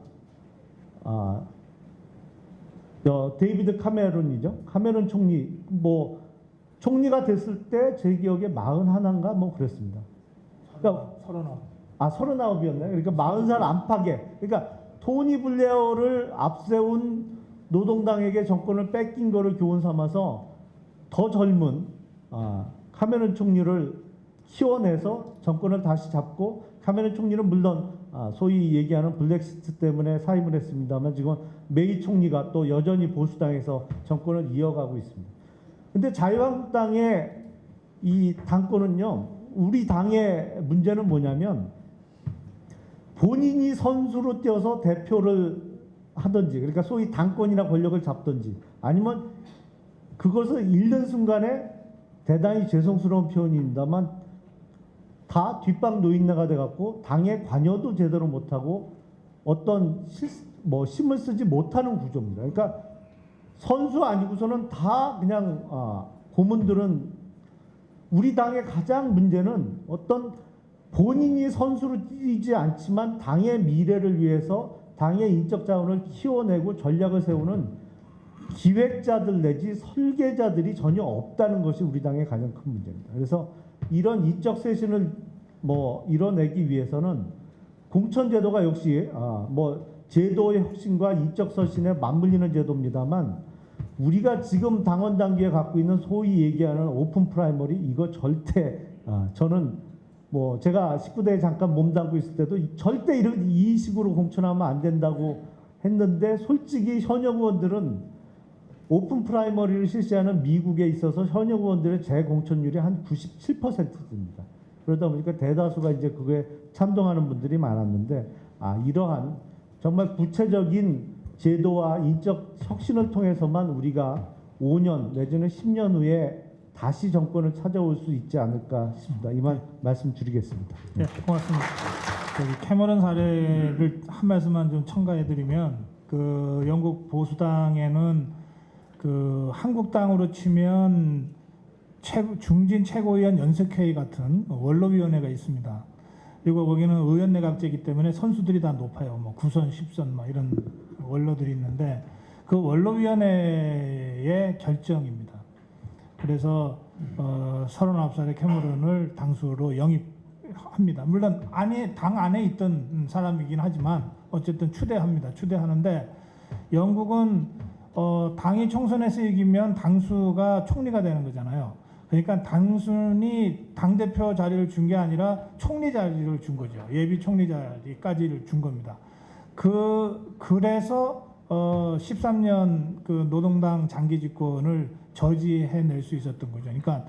데이비드 카메론이죠. 카메론 총리 총리가 됐을 때 제 기억에 41인가 뭐 그랬습니다. 그러니까 39이었나요? 그러니까 40살 안팎에. 그러니까 토니 블레어를 앞세운 노동당에게 정권을 뺏긴 거를 교훈 삼아서 더 젊은 카메론 총리를 키워내서 정권을 다시 잡고, 카메론 총리는 물론 소위 얘기하는 블랙시트 때문에 사임을 했습니다만 지금 메이 총리가 또 여전히 보수당에서 정권을 이어가고 있습니다. 근데 자유한국당의 이 당권은요, 우리 당의 문제는 뭐냐면 본인이 선수로 뛰어서 대표를 하든지, 그러니까 소위 당권이나 권력을 잡든지, 아니면 그것을 잃는 순간에 대단히 죄송스러운 표현입니다만 다 뒷방 노인네가 돼갖고 당의 관여도 제대로 못하고 어떤 힘을 쓰지 못하는 구조입니다. 그러니까 선수 아니고서는 다 그냥 고문들은, 우리 당의 가장 문제는 어떤 본인이 선수로 뛰지 않지만 당의 미래를 위해서 당의 인적 자원을 키워내고 전략을 세우는 기획자들 내지 설계자들이 전혀 없다는 것이 우리 당의 가장 큰 문제입니다. 그래서 이런 인적 쇄신을 이뤄내기 위해서는 공천제도가 역시 제도의 혁신과 인적 쇄신에 맞물리는 제도입니다만, 우리가 지금 당원 단계에 갖고 있는 소위 얘기하는 오픈 프라이머리, 이거 절대 저는 제가 19대에 잠깐 몸담고 있을 때도 절대 이 식으로 공천하면 안 된다고 했는데, 솔직히 현역 의원들은 오픈 프라이머리를 실시하는 미국에 있어서 현역 의원들의 재공천율이 한 97%입니다. 그러다 보니까 대다수가 이제 그거에 찬동하는 분들이 많았는데, 이러한 정말 구체적인 제도와 인적 혁신을 통해서만 우리가 5년 내지는 10년 후에 다시 정권을 찾아올 수 있지 않을까 싶습니다. 이만 말씀 줄이겠습니다. 네, 고맙습니다. 캐머런 사례를 한 말씀만 좀 첨가해드리면, 그 영국 보수당에는 그 한국당으로 치면 중진 최고위원 연석회의 같은 원로위원회가 있습니다. 그리고 거기는 의원 내각제이기 때문에 선수들이 다 높아요. 9선, 10선 이런 원로들이 있는데, 그 원로위원회의 결정입니다. 그래서 39살의 캐머런을 당수로 영입합니다. 물론 당 안에 있던 사람이긴 하지만 어쨌든 추대하는데, 영국은 당이 총선에서 이기면 당수가 총리가 되는 거잖아요. 그러니까 단순히 당대표 자리를 준 게 아니라 총리 자리를 준 거죠. 예비 총리 자리까지를 준 겁니다. 그래서 13년 그 노동당 장기 집권을 저지해낼 수 있었던 거죠. 그러니까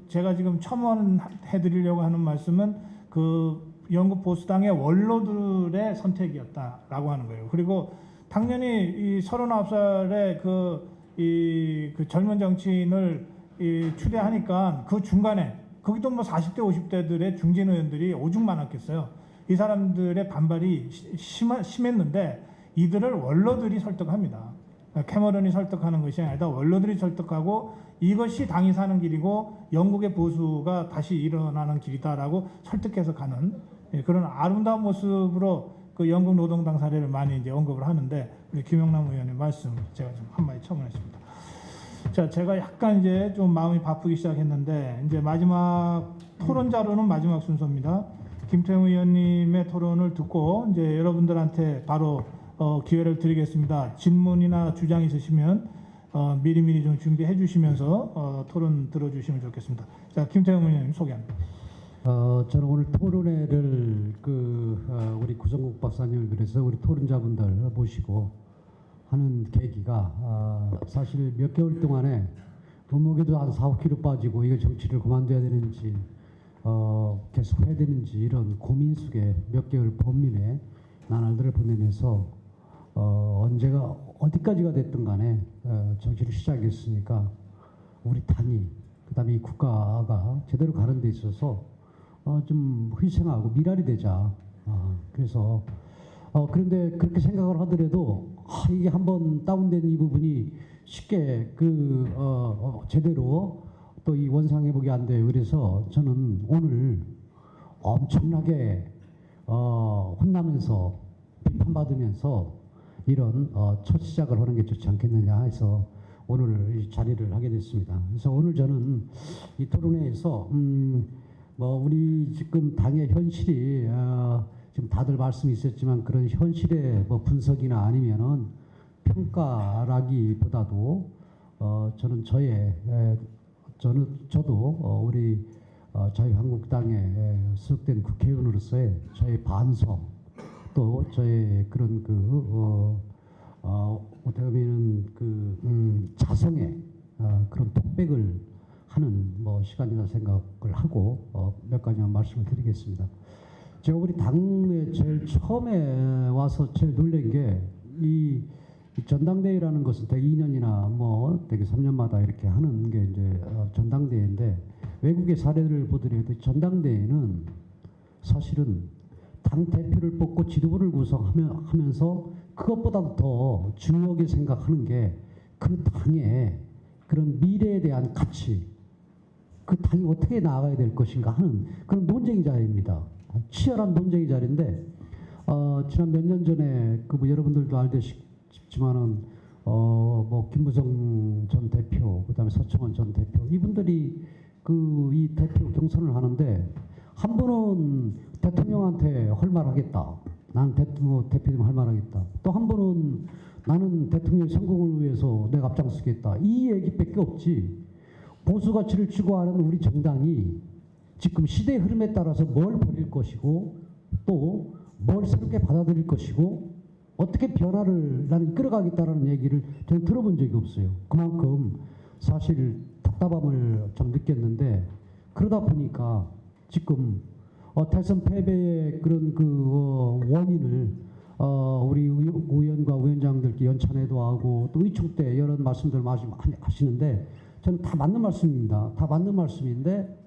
제가 지금 첨언해드리려고 하는 말씀은 그 영국 보수당의 원로들의 선택이었다라고 하는 거예요. 그리고 당연히 이 39살의 그 젊은 정치인을 추대하니까 그 중간에 거기도 40대 50대들의 중진 의원들이 오죽 많았겠어요. 이 사람들의 반발이 심했는데 이들을 원로들이 설득합니다. 캐머런이 설득하는 것이 아니라 원로들이 설득하고, 이것이 당이 사는 길이고 영국의 보수가 다시 일어나는 길이다라고 설득해서 가는 그런 아름다운 모습으로 그 영국 노동당 사례를 많이 이제 언급을 하는데, 우리 김영남 의원의 말씀 제가 좀 한마디 첨언했습니다. 자, 제가 약간 이제 좀 마음이 바쁘기 시작했는데, 이제 마지막 토론자로는 마지막 순서입니다. 김태형 의원님의 토론을 듣고 이제 여러분들한테 바로 기회를 드리겠습니다. 질문이나 주장 있으시면 미리미리 좀 준비해 주시면서 토론 들어주시면 좋겠습니다. 자, 김태형 의원님 소개합니다. 저는 오늘 토론회를 우리 구성국 박사님을 비롯해서 우리 토론자분들 모시고 하는 계기가 사실 몇 개월 동안에 몸무게도 한 4, 5kg 빠지고 이거 정치를 그만둬야 되는지 계속 해야 되는지 이런 고민 속에 몇 개월 범민의 나날들을 보내면서 언제가 어디까지가 됐든 간에 정치를 시작했으니까 우리 당이 그다음에 이 국가가 제대로 가는 데 있어서 좀 희생하고 미랄이 되자. 그래서 그런데 그렇게 생각을 하더라도 이게 한번 다운된 이 부분이 쉽게 제대로 또 이 원상 회복이 안 돼요. 그래서 저는 오늘 엄청나게 혼나면서 비판받으면서 이런 첫 시작을 하는 게 좋지 않겠느냐 해서 오늘 이 자리를 하게 됐습니다. 그래서 오늘 저는 이 토론회에서 우리 지금 당의 현실이 지금 다들 말씀이 있었지만 그런 현실의 뭐 분석이나 아니면은 평가라기보다도 저는 저도 우리 자유한국당에 수석된 국회의원으로서의 저의 반성 또 저의 그런 어떻게 보면 자성의 그런 독백을 하는 뭐 시간이라 생각을 하고 몇 가지만 말씀을 드리겠습니다. 제가 우리 당에 제일 처음에 와서 제일 놀란 게 이 전당대회라는 것은 대개 2년이나 뭐 대개 3년마다 이렇게 하는 게 이제 전당대회인데 외국의 사례를 보더라도 전당대회는 사실은 당 대표를 뽑고 지도부를 구성하면서 그것보다도 더 중요하게 생각하는 게 그 당의 그런 미래에 대한 가치, 그 당이 어떻게 나아가야 될 것인가 하는 그런 논쟁의 자리입니다. 치열한 논쟁의 자리인데 지난 몇 년 전에 뭐 여러분들도 알다시피지만은 뭐 김무성 전 대표, 그다음에 서청원 전 대표 이분들이 이 대표 경선을 하는데 한 분은 대통령한테 헐말하겠다. 나는 대표님 헐말하겠다. 또 한 분은 나는 대통령 성공을 위해서 내가 앞장서겠다. 이 얘기밖에 없지. 보수 가치를 추구하는 우리 정당이 지금 시대의 흐름에 따라서 뭘 버릴 것이고 또 뭘 새롭게 받아들일 것이고 어떻게 변화를 나는 이끌어가겠다라는 얘기를 저는 들어본 적이 없어요. 그만큼 사실 답답함을 좀 느꼈는데 그러다 보니까 지금 대선 패배의 그런 원인을 우리 의원과 위원장들께 연찬회도 하고 또 의총 때 여러 말씀들 많이 하시는데 저는 다 맞는 말씀입니다. 다 맞는 말씀인데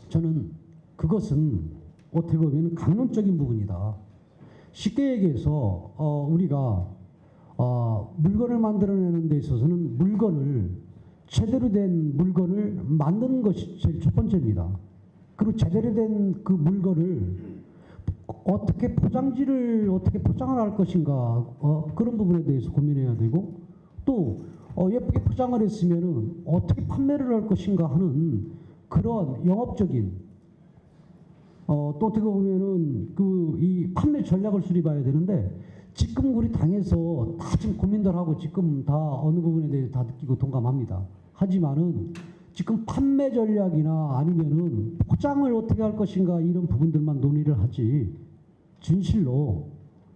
저는 그것은 어떻게 보면 강론적인 부분이다. 쉽게 얘기해서 우리가 물건을 만들어내는 데 있어서는 제대로 된 물건을 만드는 것이 제일 첫 번째입니다. 그리고 제대로 된 그 물건을 어떻게 어떻게 포장을 할 것인가 그런 부분에 대해서 고민해야 되고 또 예쁘게 포장을 했으면은 어떻게 판매를 할 것인가 하는 그런 영업적인 또 어떻게 보면은 이 판매 전략을 수립해야 되는데 지금 우리 당에서 다 지금 고민들 하고 지금 다 어느 부분에 대해 다 느끼고 동감합니다. 하지만은 지금 판매 전략이나 아니면은 포장을 어떻게 할 것인가 이런 부분들만 논의를 하지 진실로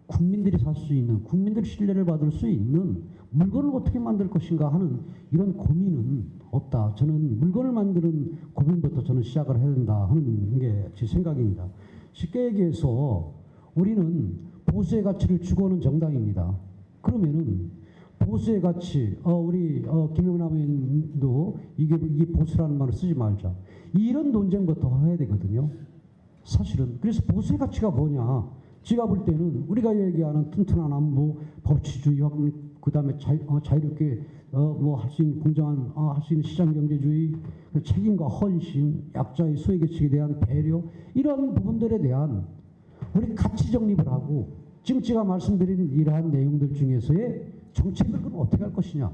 국민들이 살 수 있는 국민들의 신뢰를 받을 수 있는 물건을 어떻게 만들 것인가 하는 이런 고민은 없다. 저는 물건을 만드는 고민부터 저는 시작을 해야 된다 하는 게 제 생각입니다. 쉽게 얘기해서 우리는 보수의 가치를 추구하는 정당입니다. 그러면은 보수의 가치, 우리 김영남 의원도 이 보수라는 말을 쓰지 말자. 이런 논쟁부터 해야 되거든요. 사실은. 그래서 보수의 가치가 뭐냐? 제가 볼 때는 우리가 얘기하는 튼튼한 안보, 법치주의, 그다음에 자유롭게 뭐 할 수 있는 공정한 할 수 있는 시장 경제주의, 책임과 헌신, 약자의 소외계층에 대한 배려 이런 부분들에 대한 우리 가치 정립을 하고 지금 제가 말씀드린 이러한 내용들 중에서의 정책을 그럼 어떻게 할 것이냐.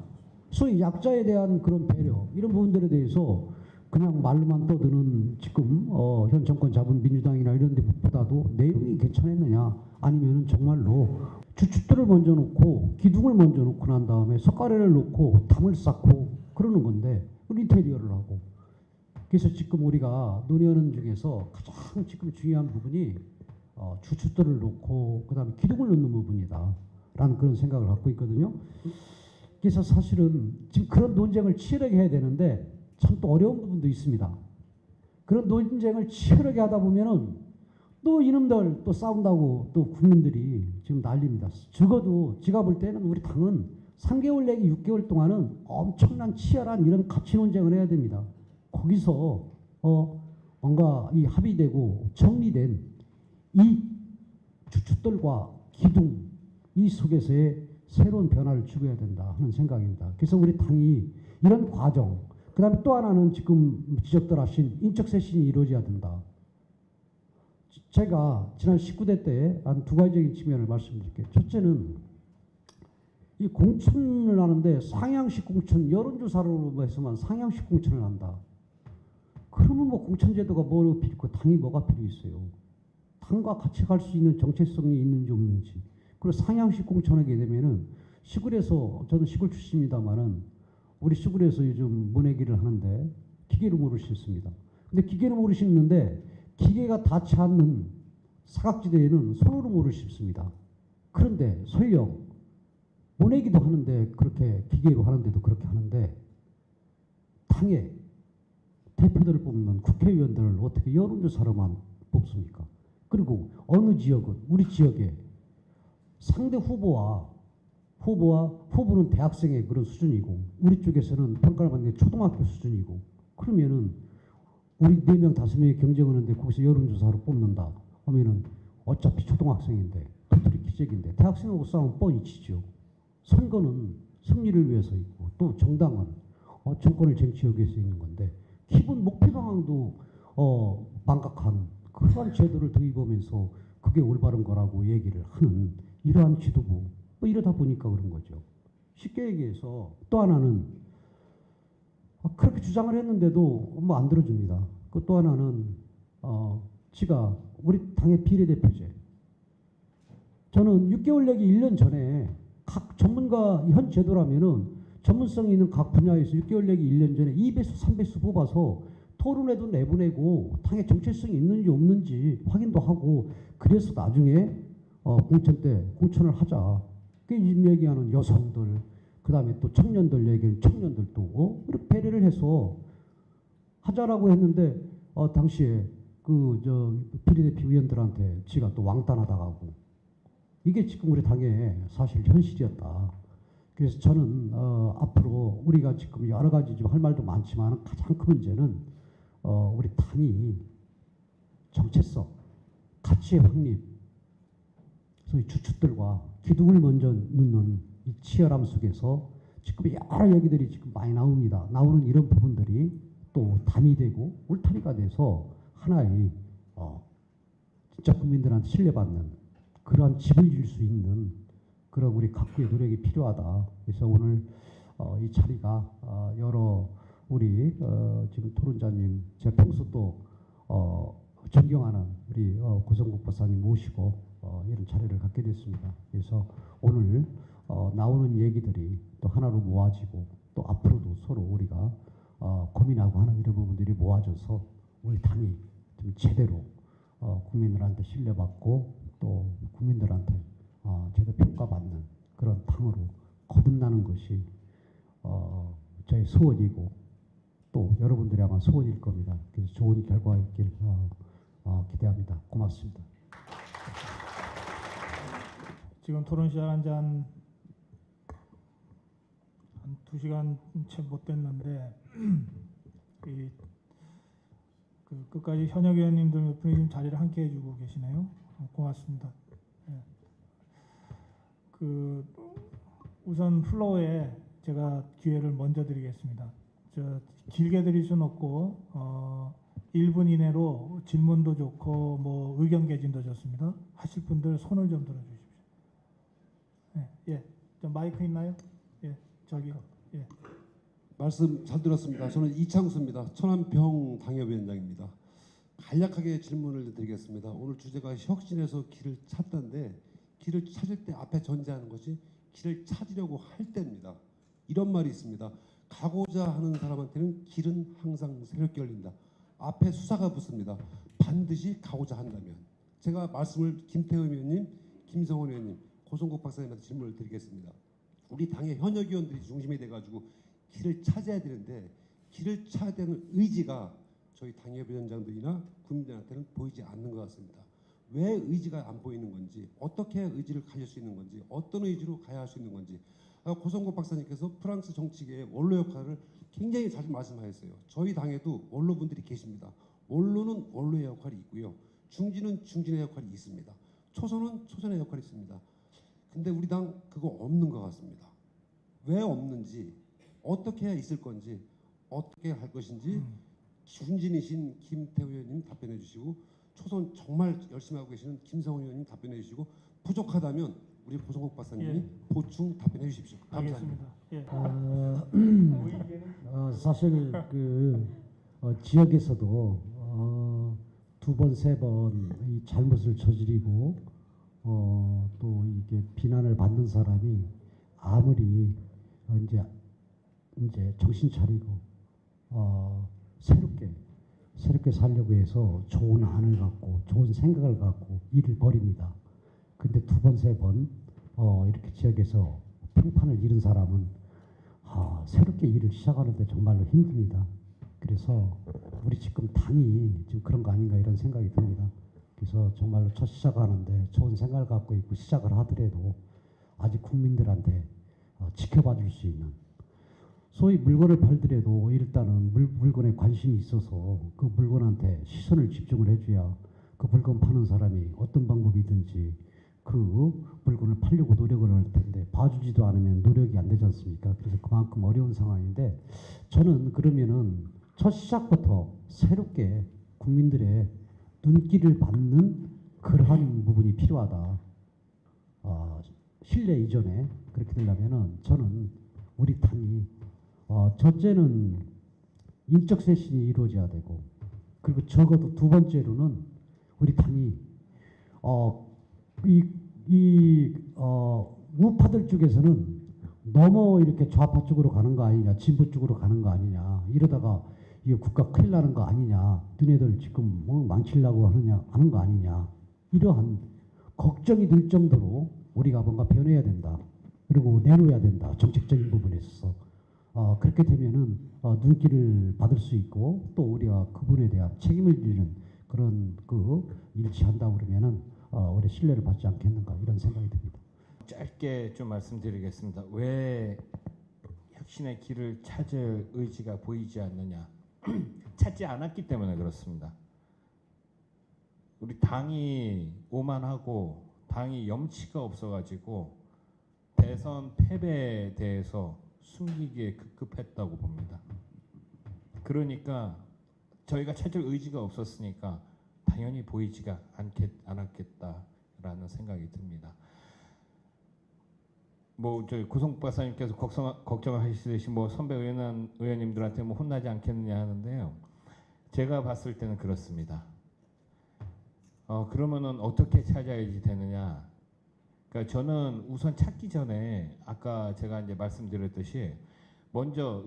소위 약자에 대한 그런 배려 이런 부분들에 대해서 그냥 말로만 떠드는 지금 현 정권 잡은 민주당이나 이런 데보다도 내용이 괜찮았느냐 아니면은 정말로 주춧돌을 먼저 놓고 기둥을 먼저 놓고 난 다음에 석가래를 놓고 담을 쌓고 그러는 건데 인테리어를 하고 그래서 지금 우리가 논의하는 중에서 가장 지금 중요한 부분이 주춧돌을 놓고 그다음에 기둥을 놓는 부분이다 라는 그런 생각을 갖고 있거든요. 그래서 사실은 지금 그런 논쟁을 치열하게 해야 되는데 참 또 어려운 부분도 있습니다. 그런 논쟁을 치열하게 하다 보면은 또 이놈들 또 싸운다고 또 국민들이 지금 난립니다. 적어도 제가 볼 때는 우리 당은 3개월 내지 6개월 동안은 엄청난 치열한 이런 가치 논쟁을 해야 됩니다. 거기서 뭔가 이 합의되고 정리된 이 주춧돌과 기둥 이 속에서의 새로운 변화를 추구해야 된다 하는 생각입니다. 그래서 우리 당이 이런 과정, 그 다음에 또 하나는 지금 지적들 하신 인적 쇄신이 이루어져야 된다. 제가 지난 19대 때 한 두 가지적인 측면을 말씀드릴게요. 첫째는 이 공천을 하는데 상향식 공천, 여론조사로 해서만 상향식 공천을 한다. 그러면 뭐 공천제도가 뭐로 필요 있고 당이 뭐가 필요 있어요. 당과 같이 갈 수 있는 정체성이 있는지 없는지. 그리고 상향식 공천하게 되면은 시골에서, 저는 시골 출신입니다만은 우리 시골에서 요즘 모내기를 하는데 기계로 물을 심습니다. 근데 기계로 물을 심는데 기계가 닿지 않는 사각지대에는 손으로 물을 심습니다. 그런데 설령 모내기도 하는데 그렇게 기계로 하는데도 그렇게 하는데 당에 대표들을 뽑는 국회의원들을 어떻게 여론조사로만 뽑습니까? 그리고 어느 지역은 우리 지역에 상대 후보는 대학생의 그런 수준이고 우리 쪽에서는 평가를 받는 게 초등학교 수준이고 그러면은 우리 4명 5명이 경쟁하는데 거기서 여론조사로 뽑는다 하면은 어차피 초등학생인데 도토리 기적인데 대학생하고 싸우면 뻔히 치죠. 선거는 승리를 위해서 있고 또 정당은 정권을 쟁취하기 위해서 있는 건데 기본 목표 방향도 망각한 그러한 제도를 도입하면서 그게 올바른 거라고 얘기를 하는 이러한 지도부 뭐 이러다 보니까 그런 거죠. 쉽게 얘기해서 또 하나는 그렇게 주장을 했는데도 뭐 안 들어줍니다. 그 또 하나는 지가 우리 당의 비례대표제. 저는 6개월 내기 1년 전에 각 전문가 현 제도라면은 전문성이 있는 각 분야에서 6개월 내기 1년 전에 2배수 3배수 뽑아서 토론회도 내보내고 당의 정체성이 있는지 없는지 확인도 하고 그래서 나중에 공천 때 공천을 하자. 그 지금 얘기하는 여성들 그다음에 또 청년들 얘기하는 청년들도 이렇게 배려를 해서 하자라고 했는데 당시에 비례대표 의원들한테 지가 또 왕따나다가고 이게 지금 우리 당의 사실 현실이었다. 그래서 저는 앞으로 우리가 지금 여러 가지 좀 할 말도 많지만 가장 큰 문제는 우리 당이 정체성, 가치의 확립, 소위 주축들과 기둥을 먼저 넣는 이 치열함 속에서 지금 여러 얘기들이 지금 많이 나옵니다. 나오는 이런 부분들이 또 담이 되고 울타리가 돼서 하나의 진짜 국민들한테 신뢰받는 그러한 집을 질 수 있는 그런 우리 각국의 노력이 필요하다. 그래서 오늘 이 자리가 여러 우리 지금 토론자님 제가 평소 또 존경하는 우리 고성국 박사님 모시고 이런 자리를 갖게 됐습니다. 그래서 오늘 나오는 얘기들이 또 하나로 모아지고 또 앞으로도 서로 우리가 고민하고 하는 이런 부분들이 모아져서 우리 당이 좀 제대로 국민들한테 신뢰받고 또 국민들한테 제대로 평가받는 그런 당으로 거듭나는 것이 저의 소원이고 또 여러분들이 아마 소원일 겁니다. 그래서 좋은 결과가 있길 기대합니다. 고맙습니다. 지금 토론 시작한 지 한 2시간 채 못 됐는데 끝까지 현역 의원님들 몇 분이 지금 자리를 함께 해주고 계시네요. 고맙습니다. 네. 우선 플로어에 제가 기회를 먼저 드리겠습니다. 길게 드릴 수는 없고 1분 이내로 질문도 좋고 뭐 의견 개진도 좋습니다. 하실 분들 손을 좀 들어주십시오. 네, 예, 저 마이크 있나요? 예, 저기, 예. 말씀 잘 들었습니다. 저는 이창수입니다. 천안병 당협위원장입니다. 간략하게 질문을 드리겠습니다. 오늘 주제가 혁신에서 길을 찾던데 길을 찾을 때 앞에 전제하는 것이 길을 찾으려고 할 때입니다. 이런 말이 있습니다. 가고자 하는 사람한테는 길은 항상 새롭게 열린다. 앞에 수사가 붙습니다. 반드시 가고자 한다면. 제가 말씀을 김태흠 의원님, 김성원 의원님, 고성국 박사님한테 질문을 드리겠습니다. 우리 당의 현역 의원들이 중심이 돼가지고 길을 찾아야 되는데 길을 찾아야 되는 의지가 저희 당협위원장들이나 국민들한테는 보이지 않는 것 같습니다. 왜 의지가 안 보이는 건지, 어떻게 의지를 가질 수 있는 건지, 어떤 의지로 가야 할 수 있는 건지. 고성국 박사님께서 프랑스 정치계의 원로 역할을 굉장히 잘 말씀하셨어요. 저희 당에도 원로분들이 계십니다. 원로는 원로의 역할이 있고요. 중진은 중진의 역할이 있습니다. 초선은 초선의 역할이 있습니다. 근데 우리 당 그거 없는 것 같습니다. 왜 없는지, 어떻게 해야 있을 건지, 어떻게 할 것인지 중진이신 김태우 의원님 답변해 주시고 초선 정말 열심히 하고 계시는 김성원 의원님 답변해 주시고 부족하다면 우리 고성국 박사님이 보충 답변해 주십시오. 감사합니다. 알겠습니다. 예. 사실 지역에서도 두 번, 세 번 이 잘못을 저지르고 또 이게 비난을 받는 사람이 아무리 이제 정신 차리고 새롭게 살려고 해서 좋은 안을 갖고 좋은 생각을 갖고 일을 벌입니다. 근데 두 번, 세 번 이렇게 지역에서 평판을 잃은 사람은 새롭게 일을 시작하는데 정말로 힘듭니다. 그래서 우리 지금 당이 지금 그런 거 아닌가 이런 생각이 듭니다. 그래서 정말로 첫 시작하는데 좋은 생각을 갖고 있고 시작을 하더라도 아직 국민들한테 지켜봐 줄 수 있는, 소위 물건을 팔더라도 일단은 물건에 관심이 있어서 그 물건한테 시선을 집중을 해줘야 그 물건 파는 사람이 어떤 방법이든지 그 물건을 팔려고 노력을 할 텐데 봐주지도 않으면 노력이 안 되지 않습니까? 그래서 그만큼 어려운 상황인데 저는 그러면은 첫 시작부터 새롭게 국민들의 눈길을 받는 그러한 부분이 필요하다. 신뢰 이전에 그렇게 되려면은 저는 우리 당이 첫째는 인적 쇄신이 이루어져야 되고, 그리고 적어도 두 번째로는 우리 당이 우파들 쪽에서는 너무 이렇게 좌파 쪽으로 가는 거 아니냐, 진보 쪽으로 가는 거 아니냐, 이러다가 이게 국가 큰일 나는 거 아니냐, 너네들 지금 망치려고 하는 거 아니냐, 이러한 걱정이 들 정도로 우리가 뭔가 변해야 된다. 그리고 내놓아야 된다. 정책적인 부분에 있어서. 그렇게 되면은 눈길을 받을 수 있고 또 우리가 그분에 대한 책임을 지는 그런 일치한다 그러면은 우리 신뢰를 받지 않겠는가 이런 생각이 듭니다. 짧게 좀 말씀드리겠습니다. 왜 혁신의 길을 찾을 의지가 보이지 않느냐? 찾지 않았기 때문에 그렇습니다. 우리 당이 오만하고 당이 염치가 없어가지고 대선 패배에 대해서 숨기기에 급급했다고 봅니다. 그러니까 저희가 찾을 의지가 없었으니까 당연히 보이지가 않았겠다라는 생각이 듭니다. 저희 고성국 박사님께서 걱정하시듯이 선배 의원님들한테 혼나지 않겠느냐 하는데요. 제가 봤을 때는 그렇습니다. 그러면은 어떻게 찾아야지 되느냐? 그러니까 저는 우선 찾기 전에 아까 제가 이제 말씀드렸듯이 먼저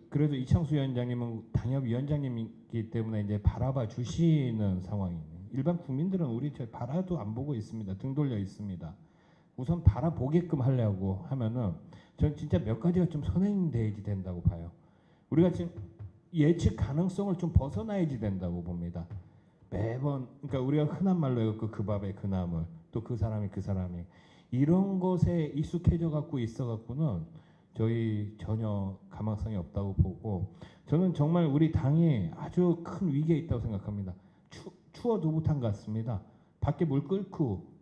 그래도 이창수 위원장님은 당협위원장님이기 때문에 이제 바라봐 주시는 상황입니다. 일반 국민들은 우리 바라도 안 보고 있습니다. 등 돌려 있습니다. 우선 바라보게끔 하려고 하면은 저는 진짜 몇 가지가 좀 선행돼야지 된다고 봐요. 우리가 지금 예측 가능성을 좀 벗어나야지 된다고 봅니다. 매번 그러니까 우리가 흔한 말로 그 밥에 그 나물 또 그 사람이 이런 것에 익숙해져 갖고 있어 갖고는 저희 전혀 가망성이 없다고 보고, 저는 정말 우리 당이 아주 큰 위기에 있다고 생각합니다. 추워 두부탕 같습니다. 밖에 물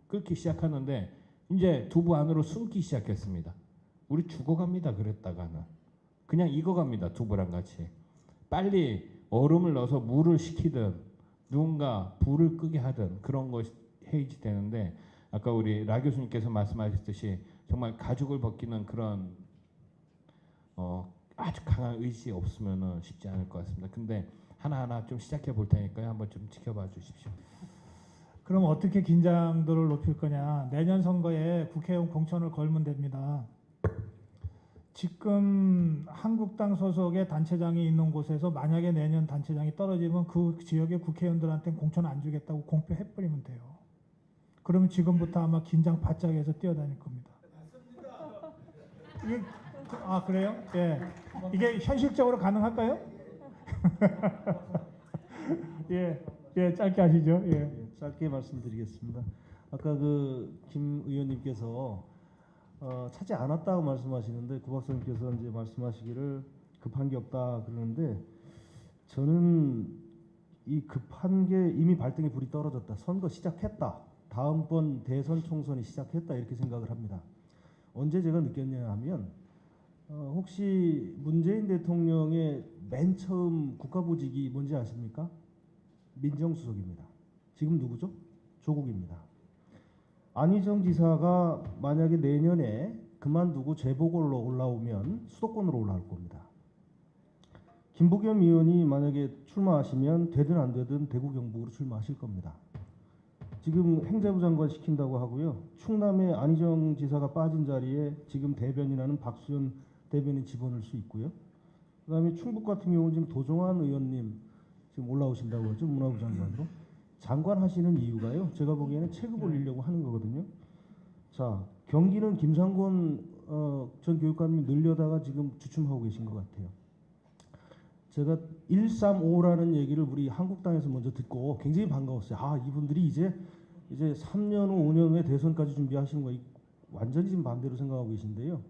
끓기 시작하는데 이제 두부 안으로 숨기 시작했습니다. 우리 죽어갑니다. 그랬다가는 그냥 익어갑니다. 두부랑 같이. 빨리 얼음을 넣어서 물을 식히든 누군가 불을 끄게 하든 그런 것이 해야지 되는데, 아까 우리 라 교수님께서 말씀하셨듯이 정말 가죽을 벗기는 그런 아주 강한 의지 없으면은 쉽지 않을 것 같습니다. 근데 하나하나 좀 시작해 볼 테니까요. 한번 좀 지켜봐 주십시오. 그럼 어떻게 긴장도를 높일 거냐? 내년 선거에 국회의원 공천을 걸면 됩니다. 지금 한국당 소속의 단체장이 있는 곳에서 만약에 내년 단체장이 떨어지면 그 지역의 국회의원들한테 공천 안 주겠다고 공표해버리면 돼요. 그러면 지금부터 아마 긴장 바짝 해서 뛰어다닐 겁니다. 그래요? 예. 이게 현실적으로 가능할까요? 예, 짧게 하시죠. 예. 짧게 말씀드리겠습니다. 아까 김 의원님께서 찾지 않았다고 말씀하시는데 구 박사님께서 이제 말씀하시기를 급한 게 없다 그러는데, 저는 이 급한 게 이미 발등에 불이 떨어졌다. 선거 시작했다. 다음번 대선 총선이 시작했다 이렇게 생각을 합니다. 언제 제가 느꼈냐 하면 혹시 문재인 대통령의 맨 처음 국가보직이 뭔지 아십니까? 민정수석입니다. 지금 누구죠? 조국입니다. 안희정 지사가 만약에 내년에 그만두고 재보궐로 올라오면 수도권으로 올라올 겁니다. 김부겸 의원이 만약에 출마하시면 되든 안 되든 대구 경북으로 출마하실 겁니다. 지금 행자부 장관 시킨다고 하고요. 충남의 안희정 지사가 빠진 자리에 지금 대변인하는 박수현 대변인 집어넣을 수 있고요. 그다음에 충북 같은 경우는 지금 도종환 의원님 지금 올라오신다고 하죠. 문화부 장관으로. 장관 하시는 이유가요. 제가 보기에는 체급 올리려고 하는 거거든요. 자, 경기는 김상곤 전 교육감이 늘려다가 지금 주춤하고 계신 것 같아요. 제가 135라는 얘기를 우리 한국당에서 먼저 듣고 굉장히 반가웠어요. 아, 이분들이 이제 3년 후, 5년 후에 대선까지 준비하시는 거 완전히 지금 반대로 생각하고 계신데요.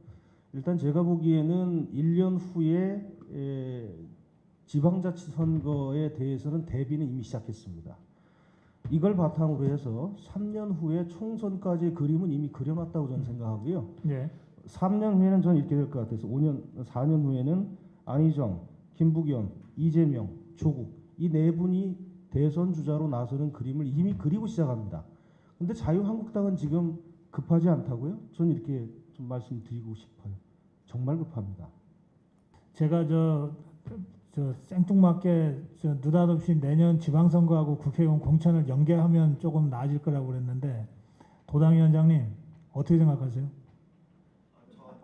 일단 제가 보기에는 1년 후에 지방자치 선거에 대해서는 대비는 이미 시작했습니다. 이걸 바탕으로 해서 3년 후에 총선까지의 그림은 이미 그려놨다고 저는 생각하고요. 예. 3년 후에는 저는 이렇게 될 것 같아서 4년 후에는 안희정, 김부겸, 이재명, 조국 이 네 분이 대선 주자로 나서는 그림을 이미 그리고 시작합니다. 근데 자유한국당은 지금 급하지 않다고요? 저는 이렇게 좀 말씀드리고 싶어요. 정말 급합니다. 제가 저 생뚱맞게 느닷없이 내년 지방선거하고 국회의원 공천을 연계하면 조금 나아질 거라고 그랬는데 도당위원장님 어떻게 생각하세요?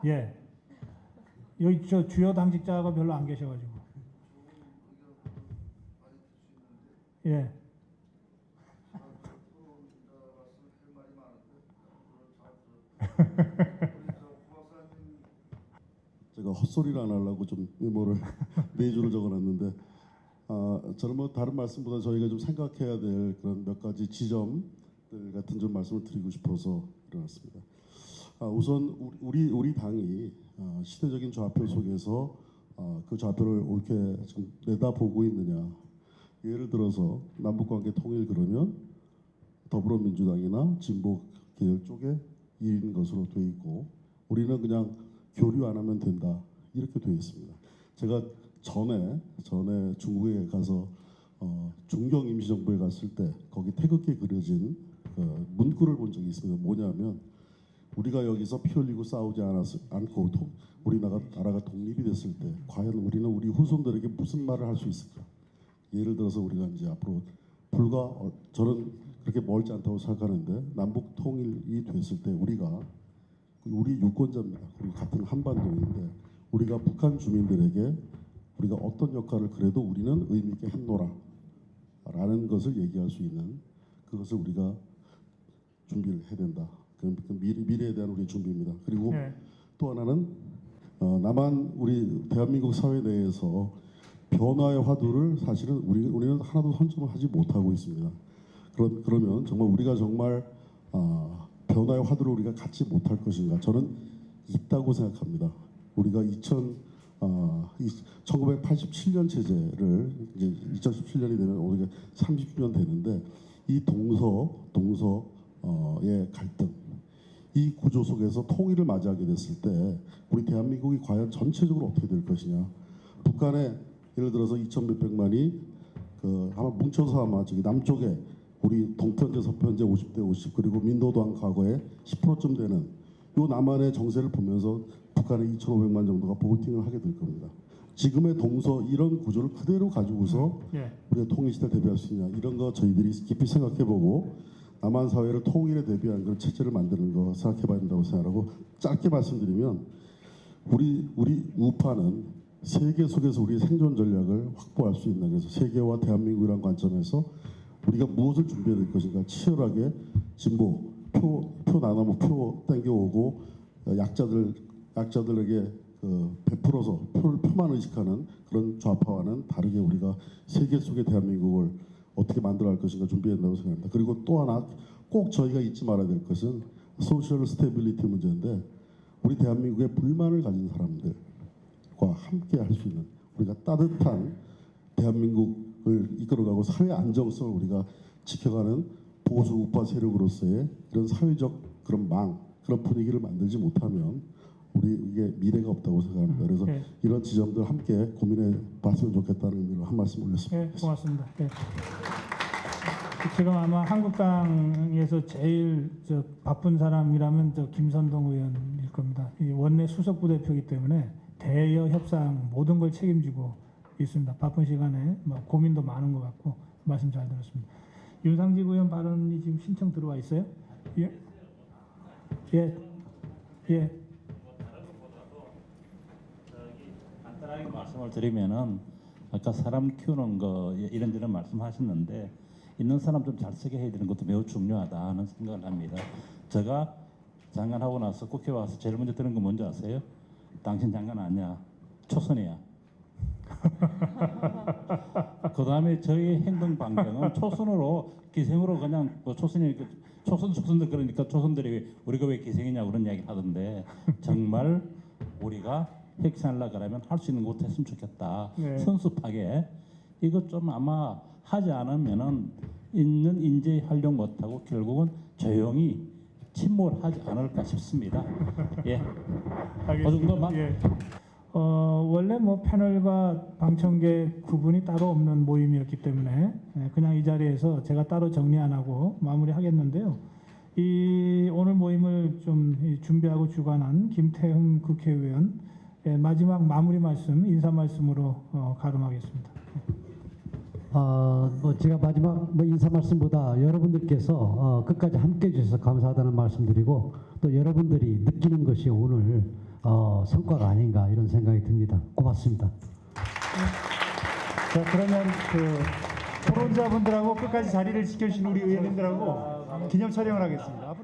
예. 여기 저 주요 당직자가 별로 안 계셔가지고. 예. 제가 헛소리를 안 하려고 좀 메모를 4줄을 적어놨는데 저는 뭐 다른 말씀보다 저희가 좀 생각해야 될 그런 몇 가지 지점들 같은 좀 말씀을 드리고 싶어서 일어났습니다. 우선 우리 당이 시대적인 좌표 속에서 그 좌표를 옳게 지금 내다보고 있느냐. 예를 들어서 남북관계 통일 그러면 더불어민주당이나 진보계열 쪽에 일인 것으로 돼 있고 우리는 그냥 교류 안 하면 된다 이렇게 돼 있습니다. 제가 전에 중국에 가서 중경 임시정부에 갔을 때 거기 태극기에 그려진 문구를 본 적이 있습니다. 뭐냐면 우리가 여기서 피 흘리고 싸우지 않고 나라가 독립이 됐을 때 과연 우리는 우리 후손들에게 무슨 말을 할 수 있을까? 예를 들어서 우리가 이제 앞으로 저는 그렇게 멀지 않다고 생각하는데 남북 통일이 됐을 때 우리 유권자입니다. 그리고 같은 한반도인데 우리가 북한 주민들에게 우리가 어떤 역할을 그래도 우리는 의미 있게 했노라라는 것을 얘기할 수 있는 그것을 우리가 준비를 해야 된다. 그 미래에 대한 우리의 준비입니다. 그리고 네. 또 하나는 우리 대한민국 사회 내에서 변화의 화두를 사실은 우리는 하나도 선점을 하지 못하고 있습니다. 그러면 정말 우리가 정말 변화의 화두를 우리가 갖지 못할 것인가? 저는 있다고 생각합니다. 우리가 1987년 체제를 이제 2017년이 되면 우리가 30주년 되는데 이 동서의 갈등, 이 구조 속에서 통일을 맞이하게 됐을 때 우리 대한민국이 과연 전체적으로 어떻게 될 것이냐? 북한에 예를 들어서 2,몇백만이 아마 뭉쳐서 아마 저기 남쪽에 우리 동편제, 서편제 50대 50 그리고 민노당 과거에 10%쯤 되는 요 남한의 정세를 보면서 북한의 2,500만 정도가 보팅을 하게 될 겁니다. 지금의 동서 이런 구조를 그대로 가지고서 우리가 통일시대 대비할 수 있냐 이런 거 저희들이 깊이 생각해보고 남한 사회를 통일에 대비한 그런 체제를 만드는 거 생각해봐야 된다고 생각하고 짧게 말씀드리면 우리 우파는 세계 속에서 우리의 생존 전략을 확보할 수 있는 그래서 세계와 대한민국이라는 관점에서 우리가 무엇을 준비해야 될 것인가 치열하게 진보 표 나눠서 표 땡겨오고 약자들에게 베풀어서 표만 의식하는 그런 좌파와는 다르게 우리가 세계 속의 대한민국을 어떻게 만들어갈 것인가 준비해야 된다고 생각합니다. 그리고 또 하나 꼭 저희가 잊지 말아야 될 것은 소셜 스테빌리티 문제인데 우리 대한민국에 불만을 가진 사람들과 함께 할 수 있는 우리가 따뜻한 대한민국을 이끌어가고 사회 안정성을 우리가 지켜가는 보수 우파 세력으로서의 이런 사회적 그런 그런 분위기를 만들지 못하면 이게 미래가 없다고 생각합니다. 그래서 이런 지점들 함께 고민해 봤으면 좋겠다는 의미로 한 말씀 올렸습니다. 네, 고맙습니다. 네. 지금 아마 한국당에서 제일 바쁜 사람이라면 김선동 의원일 겁니다. 이 원내 수석 부대표이기 때문에 대여 협상 모든 걸 책임지고 있습니다. 바쁜 시간에 뭐 고민도 많은 것 같고 말씀 잘 들었습니다. 윤상직 의원 발언이 지금 신청 들어와 있어요? 예. 예. 예. 간단하게 말씀을 드리면은 아까 사람 키우는 거 이런저런 말씀하셨는데 있는 사람 좀 잘 쓰게 해야 되는 것도 매우 중요하다 하는 생각을 합니다. 제가 장관하고 나서 국회 와서 제일 먼저 들은 거 뭔지 아세요? 당신 장관 아니야. 초선이야. 그 다음에 저희 행동 반경은 초선으로 기생으로 그냥 뭐 초선들 그러니까 초선들이 우리가 왜 기생이냐 그런 이야기 하던데 정말 우리가 혁신하려 그러면 할 수 있는 것 했으면 좋겠다. 네. 선수파게 이것 좀 아마 하지 않으면은 있는 인재 활용 못하고 결국은 조용히 침몰하지 않을까 싶습니다. 예. 그 정도만. 예. 원래 뭐 패널과 방청객 구분이 따로 없는 모임이었기 때문에 그냥 이 자리에서 제가 따로 정리 안 하고 마무리하겠는데요. 이 오늘 모임을 좀 준비하고 주관한 김태흠 국회의원 마지막 마무리 말씀, 인사 말씀으로 가름하겠습니다. 뭐 제가 마지막 뭐 인사 말씀보다 여러분들께서 끝까지 함께 해주셔서 감사하다는 말씀드리고 또 여러분들이 느끼는 것이 오늘 성과가 아닌가 이런 생각이 듭니다. 고맙습니다. 자, 그러면 그 토론자분들하고 끝까지 자리를 지켜주신 우리 의원님들하고 기념 촬영을 하겠습니다.